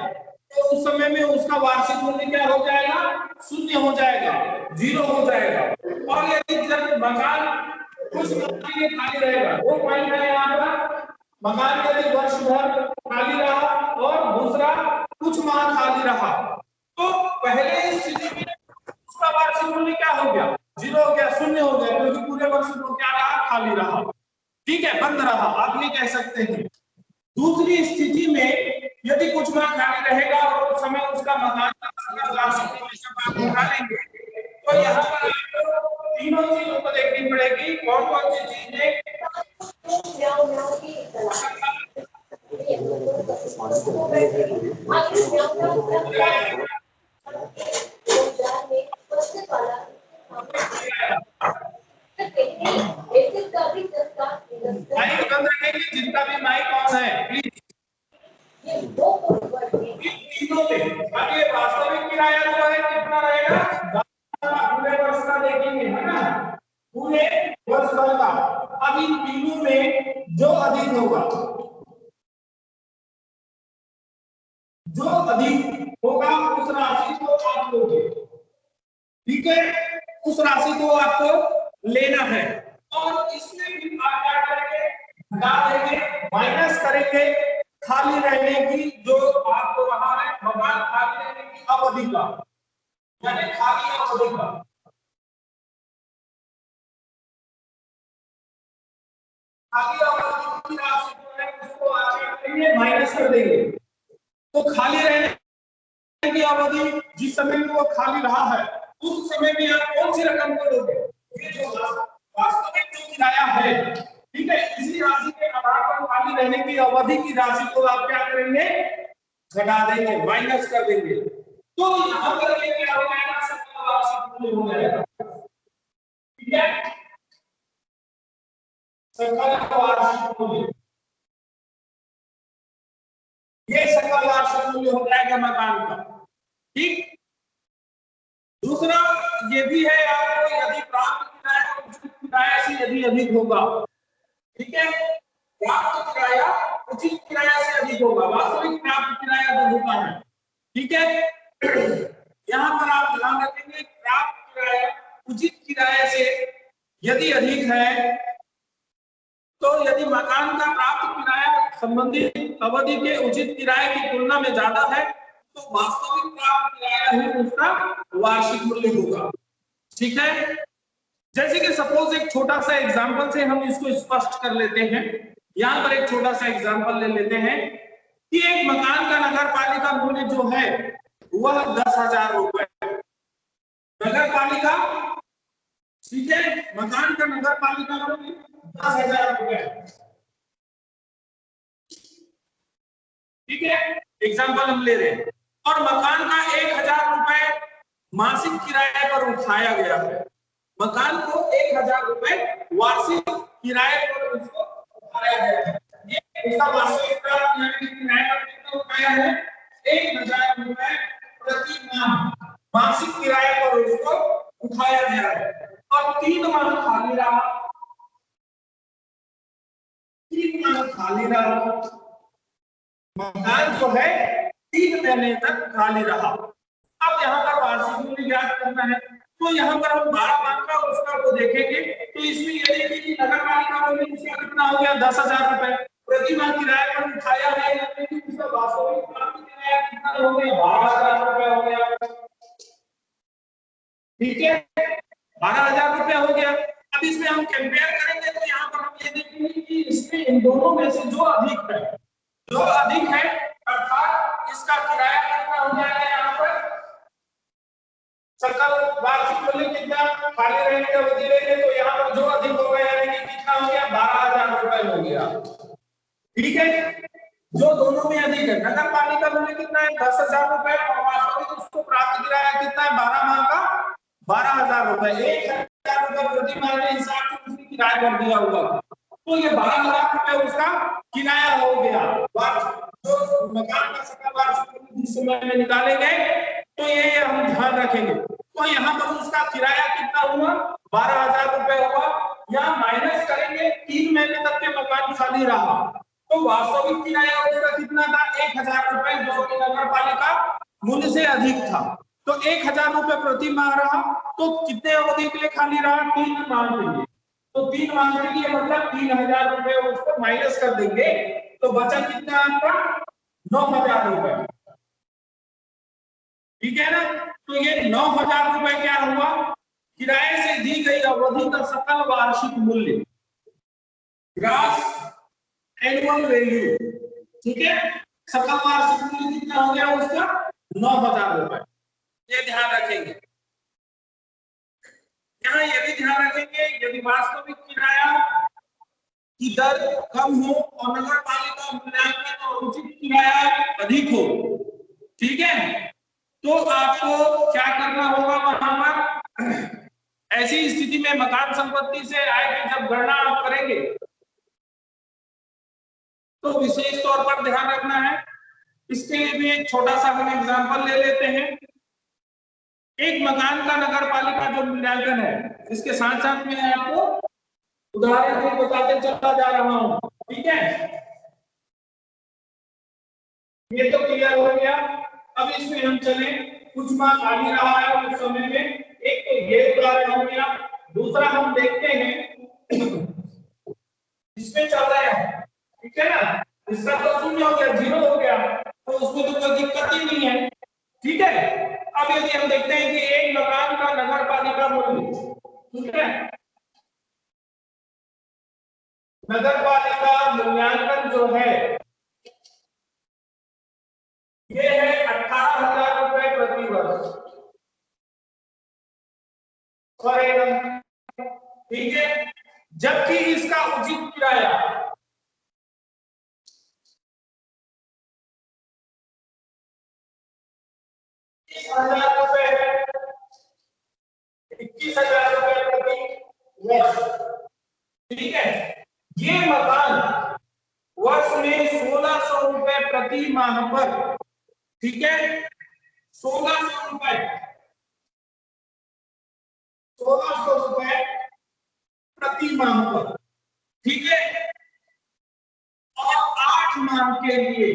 Speaker 1: तो उस समय में उसका वार्षिक मूल्य क्या हो जाएगा, शून्य हो जाएगा, जीरो हो जाएगा। और यदि जब मकान कुछ समय के लिए खाली रहेगा, वो पॉइंट है यहाँ पर, मकान यदि वर्ष भर खाली रहा और दूसरा कुछ माह खाली रहा, तो पहले स्थिति में उसका वार्षिक मूल्य क्या हो गया, जीरो हो गया, शून्य हो गया, क्योंकि पूरे वर्ष में क्या रहा, खाली रहा, ठीक है, बंद रहा, आप ये कह सकते हैं। दूसरी स्थिति में यदि कुछ माह खाली रहेगा और उस समय उसका मकान का वार्षिक मूल्य निकालेंगे, तो यहाँ पर आपको तीनों चीजों को देखनी पड़ेगी। कौन कौन सी चीजें, माइक बंद रखेंगे, जिनका भी माइक ऑन है प्लीज। तीनों में अब ये वास्तविक किराया जो है कितना रहेगा, पूरे वर्ष का देखेंगे, है ना, पूरे वर्ष भर का। अब इन तीनों में जो अधिक होगा, जो अधिक होगा उस राशि को आप लोगे, ठीक है, उस राशि को आपको लेना है। और इसमें भी आप क्या करेंगे, घटा देंगे, माइनस करेंगे खाली रहने की जो आपको वहां है, मकान खाली रहने की अवधि का, यानी खाली अवधि का। खाली अवधि की राशि जो है उसको आप क्या करेंगे, माइनस कर देंगे। तो खाली रहने की अवधि जिस समय में वो खाली रहा है उस समय में आप कौन सी रकम को दोगे, ये जो वास्तविक जो किराया है, ठीक है, इसी राशि के आधार पर खाली रहने की अवधि की राशि को आप क्या करेंगे, घटा देंगे, माइनस कर देंगे। तो यहाँ पर ये क्या हो जाएगा, सकल वार्षिक मूल्य हो जाएगा, ठीक है, सकल वार्षिक मूल्य, ये सकल वार्षिक मूल्य हो जाएगा मकान का, ठीक। दूसरा ये भी है आपको, यदि प्राप्त किराया उचित किराया से यदि अधिक होगा, ठीक है, प्राप्त किराया उचित किराया से अधिक होगा, वास्तविक प्राप्त किराया जो होता है, ठीक है। यहाँ पर आप ध्यान रखेंगे, प्राप्त किराया उचित किराया से यदि अधिक है, तो यदि मकान का प्राप्त किराया संबंधित अवधि के उचित किराए की तुलना में ज्यादा है, तो वास्तविक प्राप्त किराया ही उसका वार्षिक मूल्य होगा, ठीक है। जैसे कि सपोज एक छोटा सा एग्जांपल से हम इसको स्पष्ट कर लेते हैं। यहाँ पर एक छोटा सा एग्जांपल ले लेते हैं कि एक मकान का नगर पालिका मूल्य जो है वह 10,000 रुपए, नगर पालिका, ठीक है, मकान का नगर पालिका मूल्य 10,000 रुपए, ठीक है, एग्जांपल हम ले रहे हैं। और मकान का 1,000 रुपए मासिक किराए पर उठाया गया है, मकान को 1,000 रुपए वार्षिक किराए पर उसको उठाया गया है, ये उसका वार्षिक किराया पर कितना उठाया है, 1,000 रुपए प्रति माह मासिक किराए पर उसको उठाया गया है। और 3 माह खाली रहा, 3 माह खाली रहा, मकान जो है 3 महीने तक खाली रहा। अब यहाँ पर वार्षिक मूल्य ज्ञात करना है, तो यहाँ पर हम 12 माह का उसका को देखेंगे, तो इसमें यदि कि नगर पालिका मूल्य इसका कितना हो गया, 10,000 रुपए प्रति माह किराए पर उठाया है, यानी इसका वास्तविक प्राप्त किराया कितना हो गया, 12,000 रुपए हो गया, ठीक है, 12,000 रुपए हो गया। अब इसमें हम कंपेयर करेंगे तो यहाँ पर हम ये देखेंगे कि इसमें इन दोनों में से जो अधिक है, जो अधिक है, अर्थात इसका किराया कितना हो जाएगा, यहाँ पर सकल वार्षिक मूल्य कितना, खाली रहने की अवधि लेंगे तो यहाँ पर जो अधिक हो गया, यानी कि कितना हो गया, 12,000 रुपए हो गया, ठीक है। जो दोनों में अधिक है, नगर पालिका मूल्य कितना है, 10,000 रुपए, और वास्तविक उसको प्राप्त किराया कितना है, 12 माह का 12,000 रुपए, 1,000 रुपए प्रति माह के हिसाब से उसने किराया कर दिया हुआ, तो ये 12,000 रुपए उसका किराया हो गया। जो मकान का सकल वार्षिक मूल्य जिस समय में निकालेंगे तो ये हम ध्यान रखेंगे। तो यहाँ पर उसका किराया कितना हुआ, 12,000 रुपए हुआ, यहाँ माइनस करेंगे 3 महीने तक के मकान खाली रहा, तो वास्तविक किराया उसका कितना था 1000 रुपए, जो कि नगर पालिका मूल्य से अधिक था। तो 1000 रुपए प्रति माह रहा, तो कितने अवधि के लिए खाली रहा? 3 माह के लिए। तो 3 माह के लिए मतलब 3000 रुपए उसको माइनस कर देंगे, तो बचा कितना आपका 9000 रुपए। ठीक है ना? तो ये 9000 रुपए क्या हुआ? किराए से दी गई अवधि का सकल वार्षिक मूल्य, ग्रॉस एनुअल वैल्यू। ठीक है, सकल वार्षिक मूल्य कितना हो गया उसका? 9000 रुपए। ये ध्यान रखेंगे। यहाँ ये भी ध्यान रखेंगे, यदि वास्तविक किराया की दर कम हो और नगर पालिका मूल्यांकन और उचित किराया अधिक हो, ठीक है, तो आपको क्या करना होगा? वहां पर ऐसी स्थिति में मकान संपत्ति से आय की जब गणना आप करेंगे तो विशेष तौर पर ध्यान रखना है। इसके लिए भी एक छोटा सा हम एग्जांपल ले लेते हैं। एक मकान का नगर पालिका जो मूल्यांकन है, इसके साथ साथ में आपको उदाहरण भी बताते चला जा रहा हूं। ठीक है, ये तो क्लियर हो गया। अब इसमें हम चले, कुछ माह खाली रहा है उस समय में, एक तो ये उदाहरण हो गया। दूसरा हम देखते हैं इसमें चल रहा है, ठीक है ना, इसका तो शून्य हो गया, 0 हो गया, तो उसमें तो कोई दिक्कत ही नहीं है। ठीक है, अब यदि हम देखते हैं कि एक मकान का नगर पालिका मूल्य, ठीक है, नगर पालिका मूल्यांकन जो है ये है 18,000 रुपए प्रति वर्ष पर एनम। ठीक है, जबकि इसका उचित किराया 21,000 रुपए है, 21,000 रुपए प्रति वर्ष। ठीक है, ये मकान वर्ष में 1600 रुपए प्रति माह पर, ठीक है, 1600 रुपए, 1600 रुपए प्रति माह पर, ठीक है, और 8 माह के लिए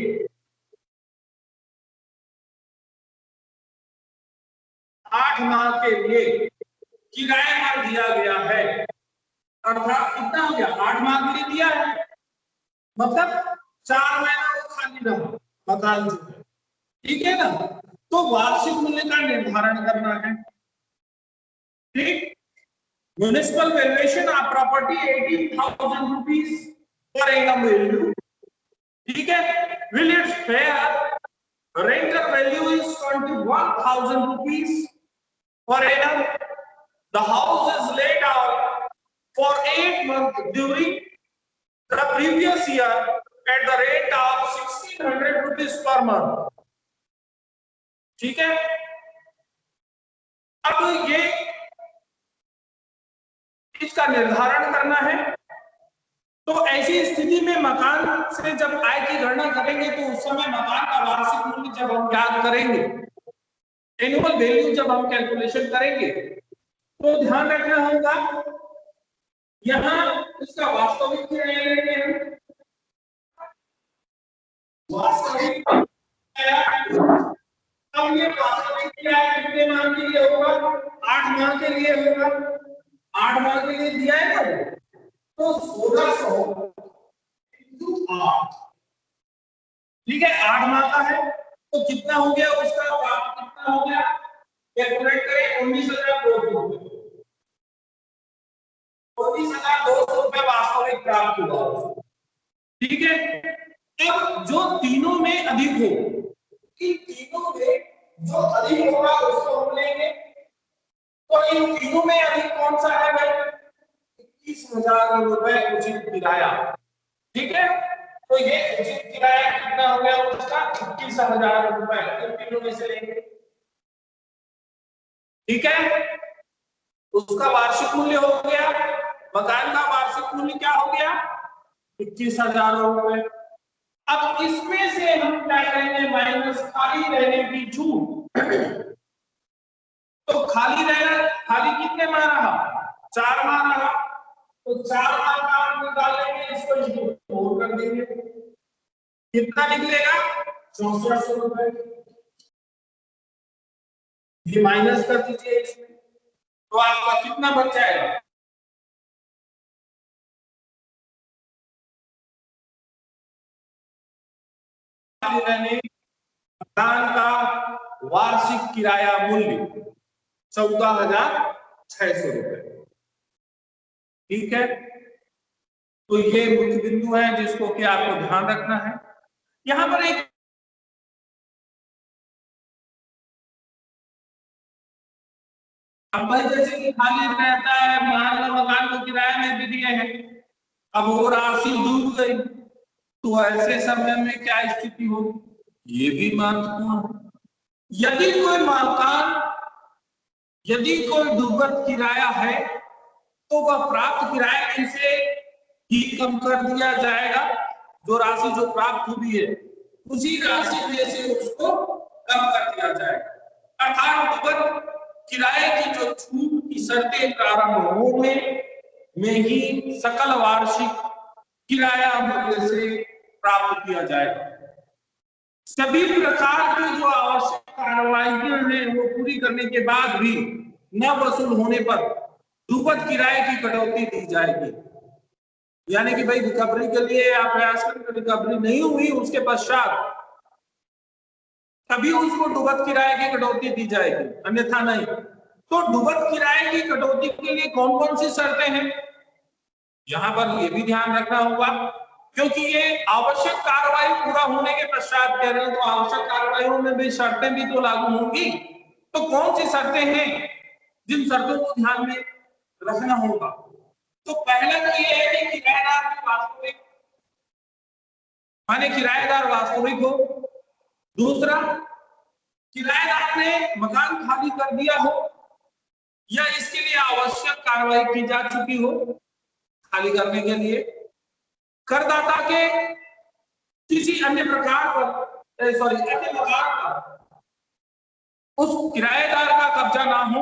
Speaker 1: 8 माह के लिए किराए पर दिया गया है। अर्थात कितना हो गया? 8 माह के लिए दिया है, मतलब 4 महीना वो खाली रहा मकान जो है। ठीक है ना? तो वार्षिक मूल्य का निर्धारण करना है। ठीक, municipal valuation of property 18,000 rupees per annum value. ठीक है, will it's fair rental value is 21,000 rupees per annum. The house is let out for 8 months during the previous year at the rate of 1,600 rupees per month. ठीक है, अब ये इसका निर्धारण करना है। तो ऐसी स्थिति में मकान से जब आय की गणना करेंगे तो उस समय मकान का वार्षिक मूल्य जब हम ज्ञात करेंगे, एनुअल वैल्यू जब हम कैलकुलेशन करेंगे, तो ध्यान रखना होगा यहां इसका वास्तविक किराया लेंगे हम, वास्तविक किराया। अब ये वास्तविक किराया कितने माह के लिए होगा? 8 माह के लिए होगा। 8 माह के लिए दिया है ना, तो 1600 into 8, ठीक है, 8 माह का है, तो कितना हो गया उसका? कितना हो गया? कैलकुलेट करें, 19,200 रुपए। 19,200 रुपए वास्तविक प्राप्त हुआ। ठीक है, अब जो तीनों में अधिक हो, इन तीनों में जो अधिक होगा उसको हम लेंगे। तो इन तीनों में अधिक कौन सा है भाई? 21,000 रुपए उचित किराया। ठीक है, तो ये उचित किराया कितना हो गया उसका? 21,000 रुपए, इन तीनों में से लेंगे। ठीक है, उसका वार्षिक मूल्य हो गया, मकान का वार्षिक मूल्य क्या हो गया? 21,000 रुपए। अब इसमें से हम क्या करेंगे? माइनस खाली रहने की छूट। तो खाली रहना, खाली कितने माह रहा? 4 माह रहा, तो 4 माह का हम निकाल लेंगे, इसको 4 कर देंगे। कितना निकलेगा? 6400 रुपए। ये माइनस कर दीजिए इसमें, तो आपका कितना बच जाएगा? मकान का वार्षिक किराया मूल्य 14,600 रुपए। ठीक है, तो ये मुख्य बिंदु है जिसको कि आपको ध्यान रखना है। यहां पर एक अब भाई जैसे कि खाली रहता है, मान लो मकान को किराए में भी दिए हैं, अब वो राशि डूब गई, तो ऐसे समय में क्या स्थिति होगी, ये भी महत्वपूर्ण है। यदि कोई डूबत किराया है तो वह प्राप्त किराए में से ही कम कर दिया जाएगा। जो राशि जो प्राप्त हुई है उसी राशि में से उसको कम कर दिया जाएगा। अर्थात डूबत किराए की जो छूट की शर्तें प्रारंभ होने में ही सकल वार्षिक किराया मूल्य से प्राप्त किया जाएगा। सभी प्रकार की जो आवश्यक कार्रवाइयां हैं वो पूरी करने के बाद भी न वसूल होने पर डूबत किराए की कटौती दी जाएगी। यानी कि भाई रिकवरी के लिए आप प्रयास करें, रिकवरी नहीं हुई उसके पश्चात तभी उसको डूबत किराए की कटौती दी जाएगी, अन्यथा नहीं। तो डूबत किराए की कटौती के लिए कौन कौन सी शर्तें हैं, यहां पर ये भी ध्यान रखना होगा, क्योंकि ये आवश्यक कार्रवाई पूरा होने के पश्चात कह रहे हैं, तो आवश्यक कार्रवाइयों में भी शर्तें भी तो लागू होंगी। तो कौन सी शर्तें हैं जिन शर्तों को ध्यान में रखना होगा? तो पहला तो ये है कि किराएदार वास्तविक माने किराएदार वास्तविक हो। दूसरा, किराएदार ने मकान खाली कर दिया हो या इसके लिए आवश्यक कार्रवाई की जा चुकी हो खाली करने के लिए। करदाता के किसी अन्य प्रकार पर अन्य मकान पर उस किराएदार का कब्जा ना हो,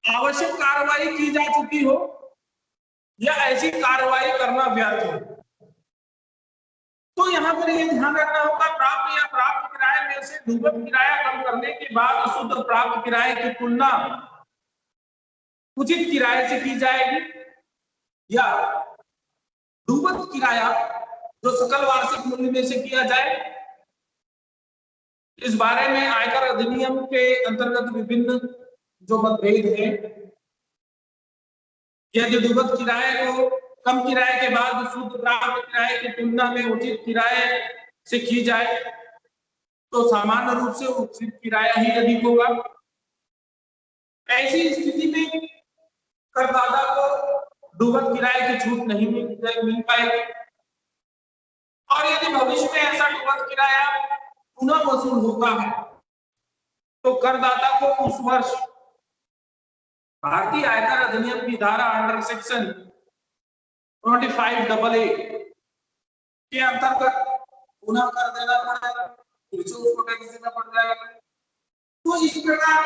Speaker 1: आवश्यक कार्रवाई की जा चुकी हो या ऐसी कार्रवाई करना व्यर्थ हो। तो यहां पर यह ध्यान रखना होगा, प्राप्त या प्राप्त किराए में से डूबत किराया कम करने के बाद शुद्ध प्राप्त किराए की तुलना उचित किराए से की जाएगी, या डूबत किराया जो सकल वार्षिक मूल्य में से किया जाए। इस बारे में आयकर अधिनियम के अंतर्गत विभिन्न जो मतभेद हैं। यदि डूबत किराए को कम किराए के बाद शुद्ध प्राप्त किराए की तुलना में उचित किराए से की जाए तो सामान्य रूप से उचित किराया ही अधिक होगा। ऐसी स्थिति में करदाता को डूबत किराए की छूट नहीं मिल पाएगी, और यदि भविष्य में ऐसा डूबत किराया पुनः वसूल होता है तो करदाता को उस वर्ष भारतीय आयकर अधिनियम की धारा अंडर सेक्शन 25AA के अंतर्गत पुनः कर देना पड़ेगा, फिर से उसको टैक्स देना पड़ जाएगा। तो इस प्रकार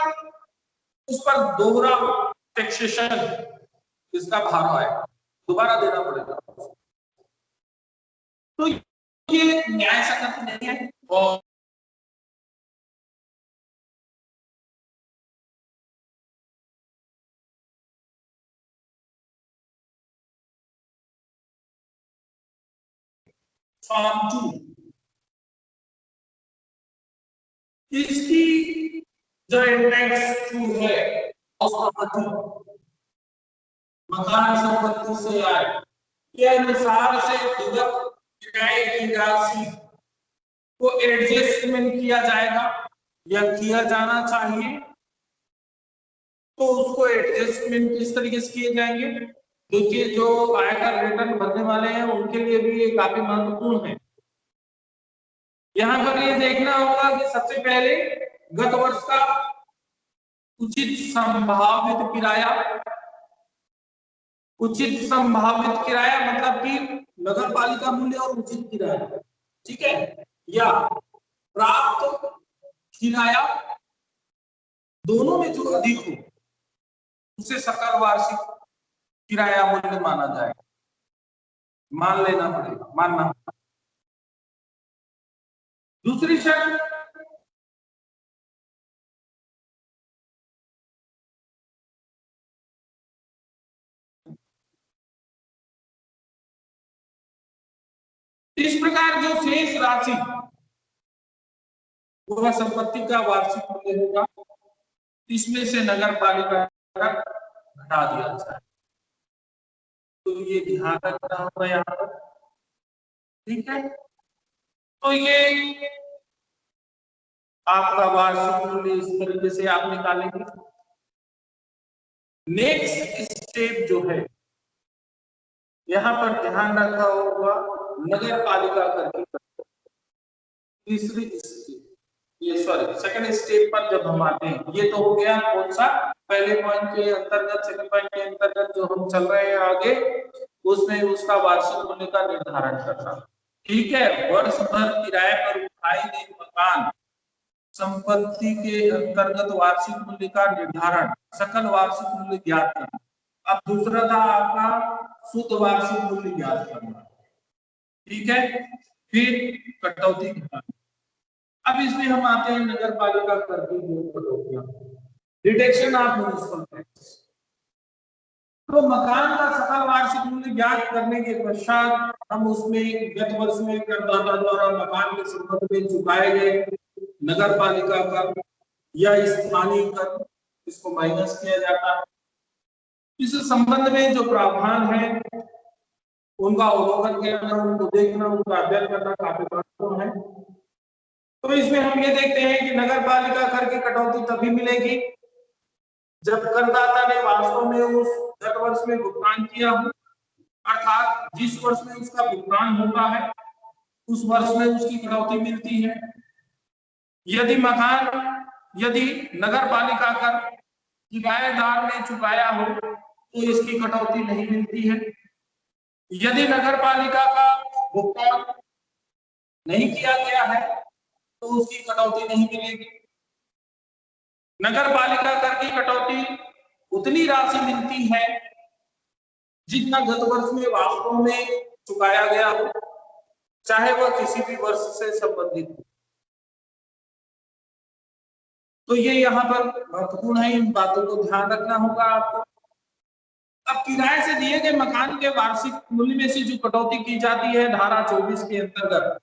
Speaker 1: उस पर दोहरा टैक्सेशन इसका भार आएगा, दोबारा देना पड़ेगा। तो ये न्याय संगत नहीं है। और फॉर्म 2 इसकी जो इंडेक्स 2 है मकान संपत्ति से आए के अनुसार से डूबत किराए की राशि को एडजस्टमेंट किया जाएगा या किया जाना चाहिए। तो उसको एडजस्टमेंट किस तरीके से किए जाएंगे, देखिए जो आयकर रिटर्न भरने वाले हैं उनके लिए भी ये काफी महत्वपूर्ण है। यहां पर ये देखना होगा कि सबसे पहले गत वर्ष का उचित संभावित किराया, उचित संभावित किराया मतलब कि नगर पालिका मूल्य और उचित किराया, ठीक है, या प्राप्त किराया, दोनों में जो अधिक हो उसे सकल वार्षिक किराया मूल्य माना जाए, मान लेना पड़ेगा, मानना। दूसरी शर्त, इस प्रकार जो शेष राशि वह संपत्ति का वार्षिक मूल्य होगा, इसमें से नगर पालिका का घटा दिया जाए। तो ये ध्यान रखना होगा यहाँ पर, ठीक है। तो ये आपका वार्षिक मूल्य इस तरीके से आप निकालेंगे। नेक्स्ट स्टेप जो है, यहाँ पर ध्यान रखा होगा नगर पालिका कर की तीसरी स्टेप, ये सॉरी सेकंड स्टेप पर जब हम आते हैं, ये तो हो गया कौन सा, पहले पॉइंट के अंतर्गत, सेकंड पॉइंट के अंतर्गत जो हम चल रहे हैं आगे, उसमें उसका वार्षिक मूल्य का निर्धारण करना, ठीक है। वर्ष भर किराए पर उठाई गई मकान संपत्ति के अंतर्गत वार्षिक मूल्य का निर्धारण, सकल वार्षिक मूल्य ज्ञात करना। अब दूसरा था आपका शुद्ध वार्षिक मूल्य ज्ञात करना, ठीक है। फिर कटौती करना। अब इसमें हम आते हैं नगर पालिका कर की जो कटौतियां, डिडक्शन ऑफ म्युनिसिपल टैक्स। तो मकान का सकल वार्षिक मूल्य ज्ञात करने के पश्चात हम उसमें गत वर्ष में करदाता द्वारा मकान के संबंध में चुकाए गए नगर पालिका कर या स्थानीय कर, इसको माइनस किया जाता है। इस संबंध में जो प्रावधान है उनका अवलोकन करना, उनको देखना, उनका अध्ययन करना काफी महत्वपूर्ण है। तो इसमें हम ये देखते हैं कि नगर पालिका कर की कटौती तभी मिलेगी जब करदाता ने वास्तव में उस गत वर्ष में भुगतान किया हो, अर्थात जिस वर्ष में उसका भुगतान होता है उस वर्ष में उसकी कटौती मिलती है। यदि नगर पालिका कर किराएदार ने चुकाया हो तो इसकी कटौती नहीं मिलती है। यदि नगर पालिका का भुगतान नहीं किया गया है तो उसकी कटौती नहीं मिलेगी। नगर पालिका कर की कटौती उतनी राशि मिलती है जितना गत वर्ष में वास्तव में चुकाया गया हो, चाहे वह किसी भी वर्ष से संबंधित हो। तो ये यहाँ पर महत्वपूर्ण है, इन बातों को ध्यान रखना होगा आपको। अब किराए से दिए गए मकान के वार्षिक मूल्य में से जो कटौती की जाती है धारा 24 के अंतर्गत,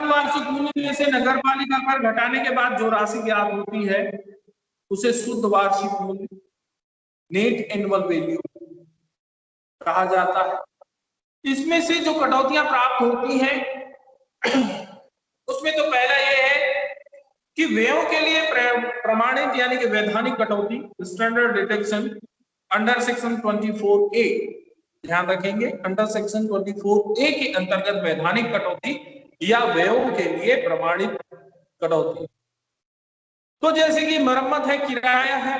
Speaker 1: वार्षिक मूल्य में से नगर पालिका कर घटाने के बाद जो राशि ज्ञात होती है उसे शुद्ध वार्षिक मूल्य, नेट एनुअल वैल्यू कहा जाता है। इसमें से जो कटौतियां प्राप्त होती हैं उसमें तो पहला ये है कि व्ययों के लिए प्रमाणित यानी कि वैधानिक कटौती, standard deduction under section 24A, ध्यान रखेंगे अंडर सेक्शन 24A के अंतर्गत वैधानिक कटौती या व्ययों के लिए प्रमाणित कटौती। तो जैसे कि मरम्मत है, किराया है,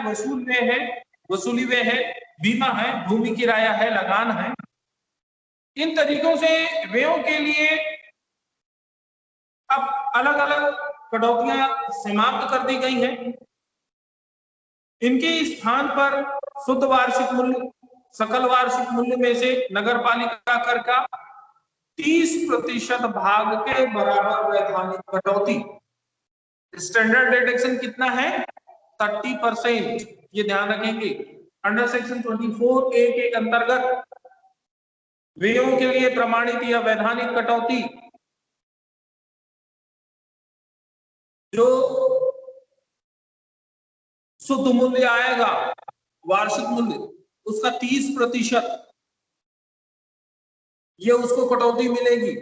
Speaker 1: वसूली व्यय है, बीमा है, भूमि किराया है, लगान है, इन तरीकों से व्ययों के लिए अब अलग अलग कटौतियां समाप्त कर दी गई हैं। इनके स्थान पर शुद्ध वार्षिक मूल्य, सकल वार्षिक मूल्य में से नगर पालिका कर का 30% भाग के बराबर वैधानिक कटौती, स्टैंडर्ड डिडक्शन कितना है 30%, ये ध्यान रखेंगे। अंडर सेक्शन 24A के अंतर्गत व्ययों के लिए प्रमाणित या वैधानिक कटौती जो शुद्ध मूल्य आएगा, वार्षिक मूल्य, उसका 30% ये उसको कटौती मिलेगी।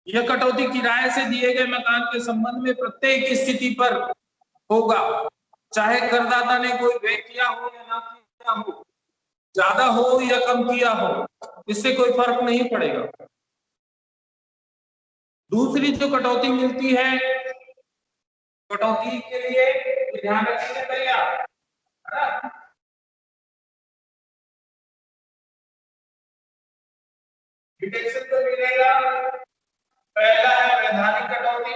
Speaker 1: यह कटौती किराए से दिए गए मकान के संबंध में प्रत्येक स्थिति पर होगा, चाहे करदाता ने कोई व्यय किया हो या ना किया हो, ज्यादा हो या कम किया हो, इससे कोई फर्क नहीं पड़ेगा। दूसरी जो कटौती मिलती है, कटौती के लिए ध्यान रखिए भैया, डिडक्शन तो मिलेगा। पहला है वैधानिक कटौती,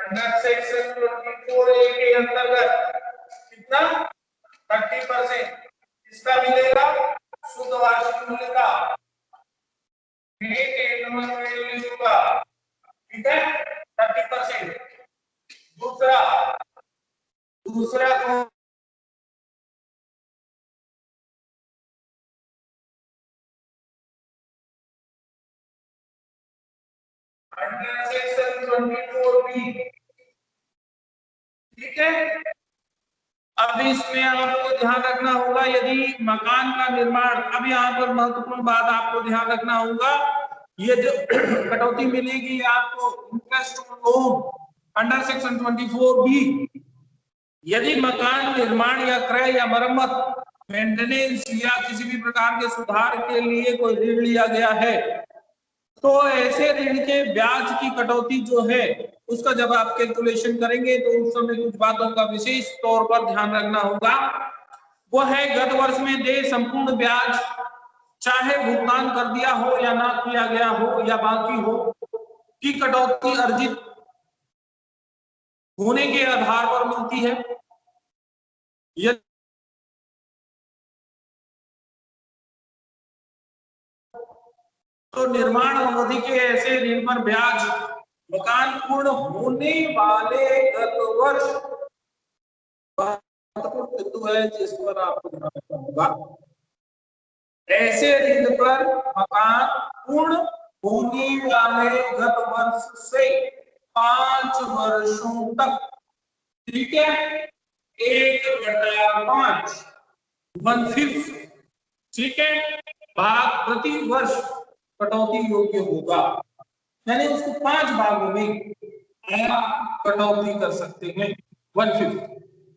Speaker 1: अंडर सेक्शन 24A के अंतर्गत कितना 30% इसका मिलेगा शुद्ध वार्षिक मूल्य का नेट एनुअल वैल्यू का, ठीक है 30%। दूसरा अंडर सेक्शन 24B, ठीक है। अब इसमें आपको ध्यान रखना होगा, यदि मकान का निर्माण, अब यहाँ पर महत्वपूर्ण बात आपको ध्यान रखना होगा, ये जो कटौती मिलेगी आपको interest on loan under section 24B, यदि मकान निर्माण या क्रय या मरम्मत, मेंटेनेंस या किसी भी प्रकार के सुधार के लिए कोई ऋण लिया गया है, तो ऐसे ऋण के ब्याज की कटौती जो है उसका जब आप कैलकुलेशन करेंगे तो उस समय कुछ बातों का विशेष तौर पर ध्यान रखना होगा। वो है गत वर्ष में दे संपूर्ण ब्याज चाहे भुगतान कर दिया हो या ना किया गया हो या बाकी हो की कटौती अर्जित होने के आधार पर मिलती है। तो निर्माण अवधि के ऐसे ऋण पर ब्याज मकान पूर्ण होने वाले गत वर्ष बिंदु है जिस पर आपको ध्यान रखना होगा। ऐसे ऋण पर मकान पूर्ण होने वाले गत वर्ष से 5 वर्षों तक, ठीक है, 1/5 1/5, ठीक है, भाग प्रति वर्ष कटौती योग्य होगा, यानी उसको 5 भागों में आप कटौती कर सकते हैं 1/5।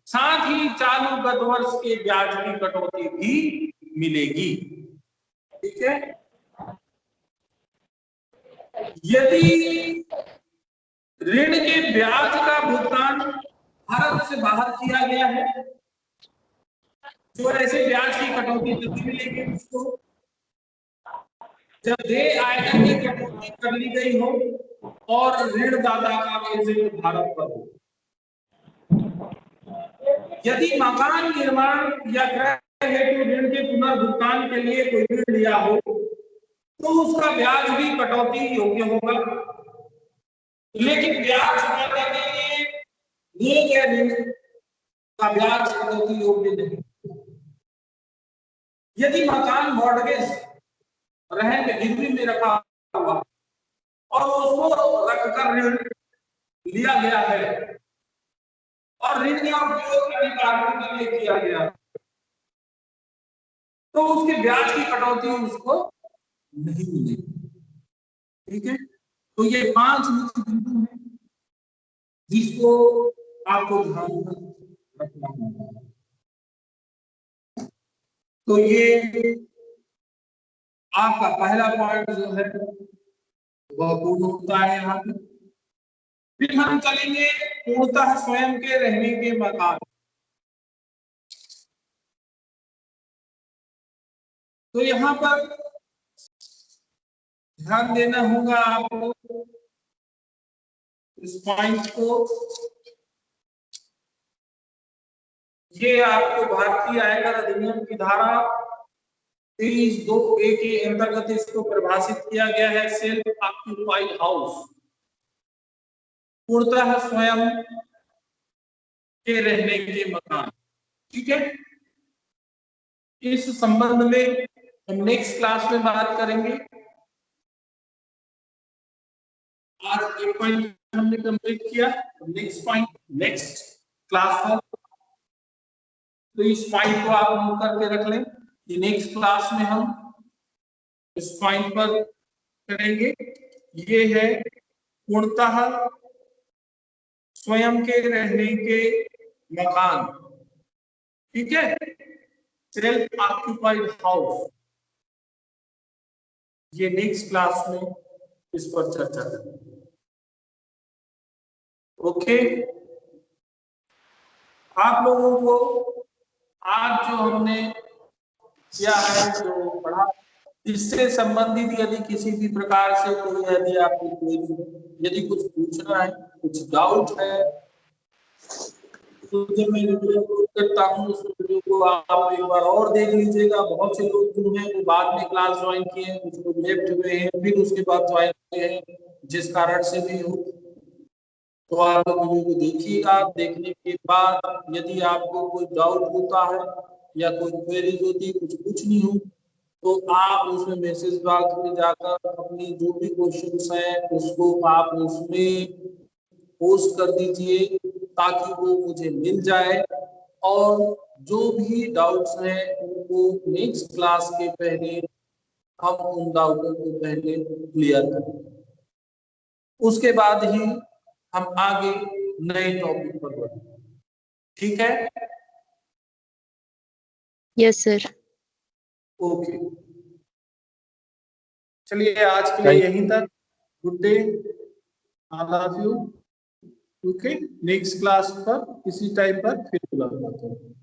Speaker 1: साथ ही चालू गत वर्ष के ब्याज की कटौती भी मिलेगी, ठीक है। यदि ऋण के ब्याज का भुगतान भारत से बाहर किया गया है तो ऐसे ब्याज की कटौती तभी मिलेगी उसको जब देय आयकर की कटौती कर ली गई हो और ऋणदाता का एजेंट भारत पर हो। यदि मकान निर्माण या क्रय हेतु ऋण के पुनर्भुगतान के लिए कोई ऋण लिया हो तो उसका ब्याज भी कटौती योग्य होगा, लेकिन ब्याज चुकाने के लिए लिए गए ऋण का ब्याज कटौती योग्य नहीं। यदि मकान मॉर्गेज रहन गिरवी में रखा हुआ और उसको रखकर ऋण लिया गया है और ऋण का उपयोग अन्य कार्यों के लिए किया गया तो उसके ब्याज की कटौती उसको नहीं मिलेगी, ठीक है। तो ये 5 मुख्य बिंदु हैं जिसको आपको ध्यान में रखना होगा। तो ये आपका पहला पॉइंट जो है वह पूर्ण होता है यहाँ पे। फिर हम चलेंगे पूर्णतः स्वयं के रहने के मकान। तो यहाँ पर ध्यान देना होगा आपको इस पॉइंट को, ये आपको भारतीय आयकर अधिनियम की धारा 23(2)A के अंतर्गत इसको परिभाषित किया गया है। सेल्फ ऑक्यूपाइड हाउस, पूर्णतः स्वयं के रहने के मकान, ठीक है। इस संबंध में हम नेक्स्ट क्लास में बात करेंगे। आज एक पॉइंट हमने कंप्लीट किया, नेक्स्ट पॉइंट नेक्स्ट क्लास में, तो इस पॉइंट को आप नोट करके रख लें कि नेक्स्ट क्लास में हम इस पॉइंट पर करेंगे। ये है पूर्णतः स्वयं के रहने के मकान, ठीक है, सेल्फ ऑक्यूपाइड हाउस। ये नेक्स्ट क्लास में इस पर चर्चा करेंगे। ओके, आप लोगों को आज जो हमने किया है, जो पढ़ा, इससे संबंधित यदि किसी भी प्रकार से कोई, यदि आपको कोई, यदि कुछ पूछना है कुछ डाउट है तो जब मैं वीडियो अपलोड करता हूँ उस वीडियो को आप एक बार और देख लीजिएगा। बहुत से लोग जो हैं वो बाद में क्लास ज्वाइन किए हैं, कुछ लोग लेफ्ट हुए हैं, फिर उसके बाद ज्वाइन किए हैं, जिस कारण से भी हो। तो आप वीडियो को देखिएगा। देखने के बाद यदि आपको कोई डाउट होता है या कोई क्वेरीज होती है, कुछ पूछनी हो, तो आप उसमें मैसेज बॉक्स में जाकर अपनी जो भी क्वेश्चंस हैं उसको आप उसमें पोस्ट कर दीजिए ताकि वो मुझे मिल जाए, और जो भी डाउट्स हैं उनको नेक्स्ट क्लास के पहले हम उन डाउटों को पहले क्लियर करें। उसके बाद ही हम आगे नए टॉपिक पर बढ़ेंगे। ठीक है?
Speaker 5: Yes sir.
Speaker 1: ओके, चलिए आज के लिए यहीं तक। Good day, I love you. Okay, next class पर इसी टाइम पर फिर मुलाकात होगी।